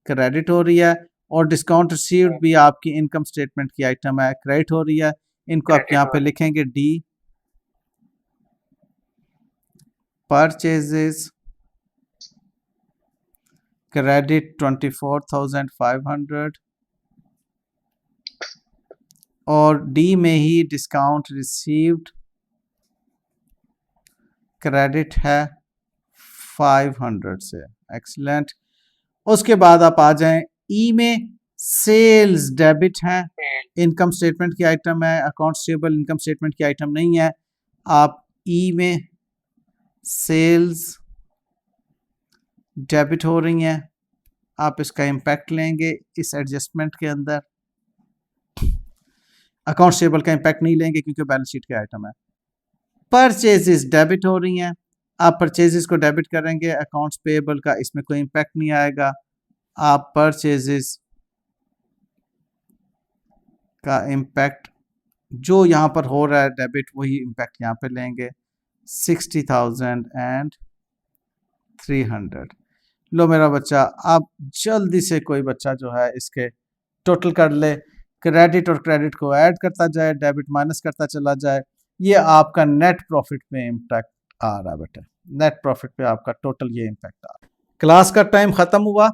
क्रेडिट हो रही है। और डिस्काउंट रिसीव्ड भी आपकी इनकम स्टेटमेंट की आइटम है, क्रेडिट हो रही है। इनको आप यहाँ पे लिखेंगे डी। परचेजेस क्रेडिट 24,500, और डी में ही डिस्काउंट रिसीव्ड क्रेडिट है 500 से। एक्सीलेंट। उसके बाद आप आ जाएं ई में, सेल्स डेबिट है, इनकम स्टेटमेंट की आइटम है, अकाउंट्स पेबल इनकम स्टेटमेंट की आइटम नहीं है। आप ई में सेल्स डेबिट हो रही हैं, आप इसका इम्पैक्ट लेंगे इस एडजस्टमेंट के अंदर। अकाउंट्स पेबल का इम्पैक्ट नहीं लेंगे क्योंकि बैलेंस शीट की आइटम है। परचेजेस डेबिट हो रही हैं, आप परचेजेस को डेबिट करेंगे, अकाउंट्स पेबल का इसमें कोई इम्पैक्ट नहीं आएगा। आप परचेजेस का इम्पैक्ट जो यहाँ पर हो रहा है डेबिट, वही इम्पैक्ट यहाँ पे लेंगे। 60,000 एंड 300। लो मेरा बच्चा, अब जल्दी से कोई बच्चा जो है इसके टोटल कर ले, क्रेडिट और क्रेडिट को ऐड करता जाए, डेबिट माइनस करता चला जाए। ये आपका नेट प्रॉफिट में इम्पैक्ट आ रहा है बेटा, नेट प्रॉफिट पे आपका टोटल ये इम्पैक्ट आ रहा है। क्लास का टाइम ख़त्म हुआ।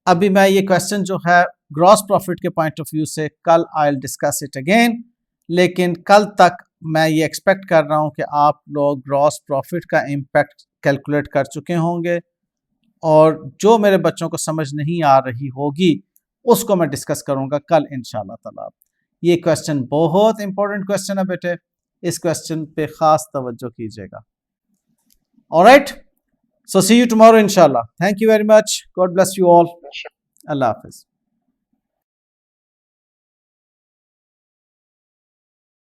अभी मैं ये क्वेश्चन जो है ग्रॉस प्रॉफिट के पॉइंट ऑफ व्यू से कल I will discuss it again, लेकिन कल तक मैं ये एक्सपेक्ट कर रहा हूँ कि आप लोग ग्रॉस प्रॉफिट का इम्पैक्ट कैलकुलेट कर चुके होंगे, और जो मेरे बच्चों को समझ नहीं आ रही होगी उसको मैं डिस्कस करूँगा कल इंशाल्लाह ताला। ये क्वेश्चन बहुत इंपॉर्टेंट क्वेश्चन है बेटे, इस क्वेश्चन पे ख़ास तवज्जो कीजिएगा। Alright, so see you tomorrow इंशाल्लाह। Thank you very much, god bless you all. अल्लाह हाफिज़।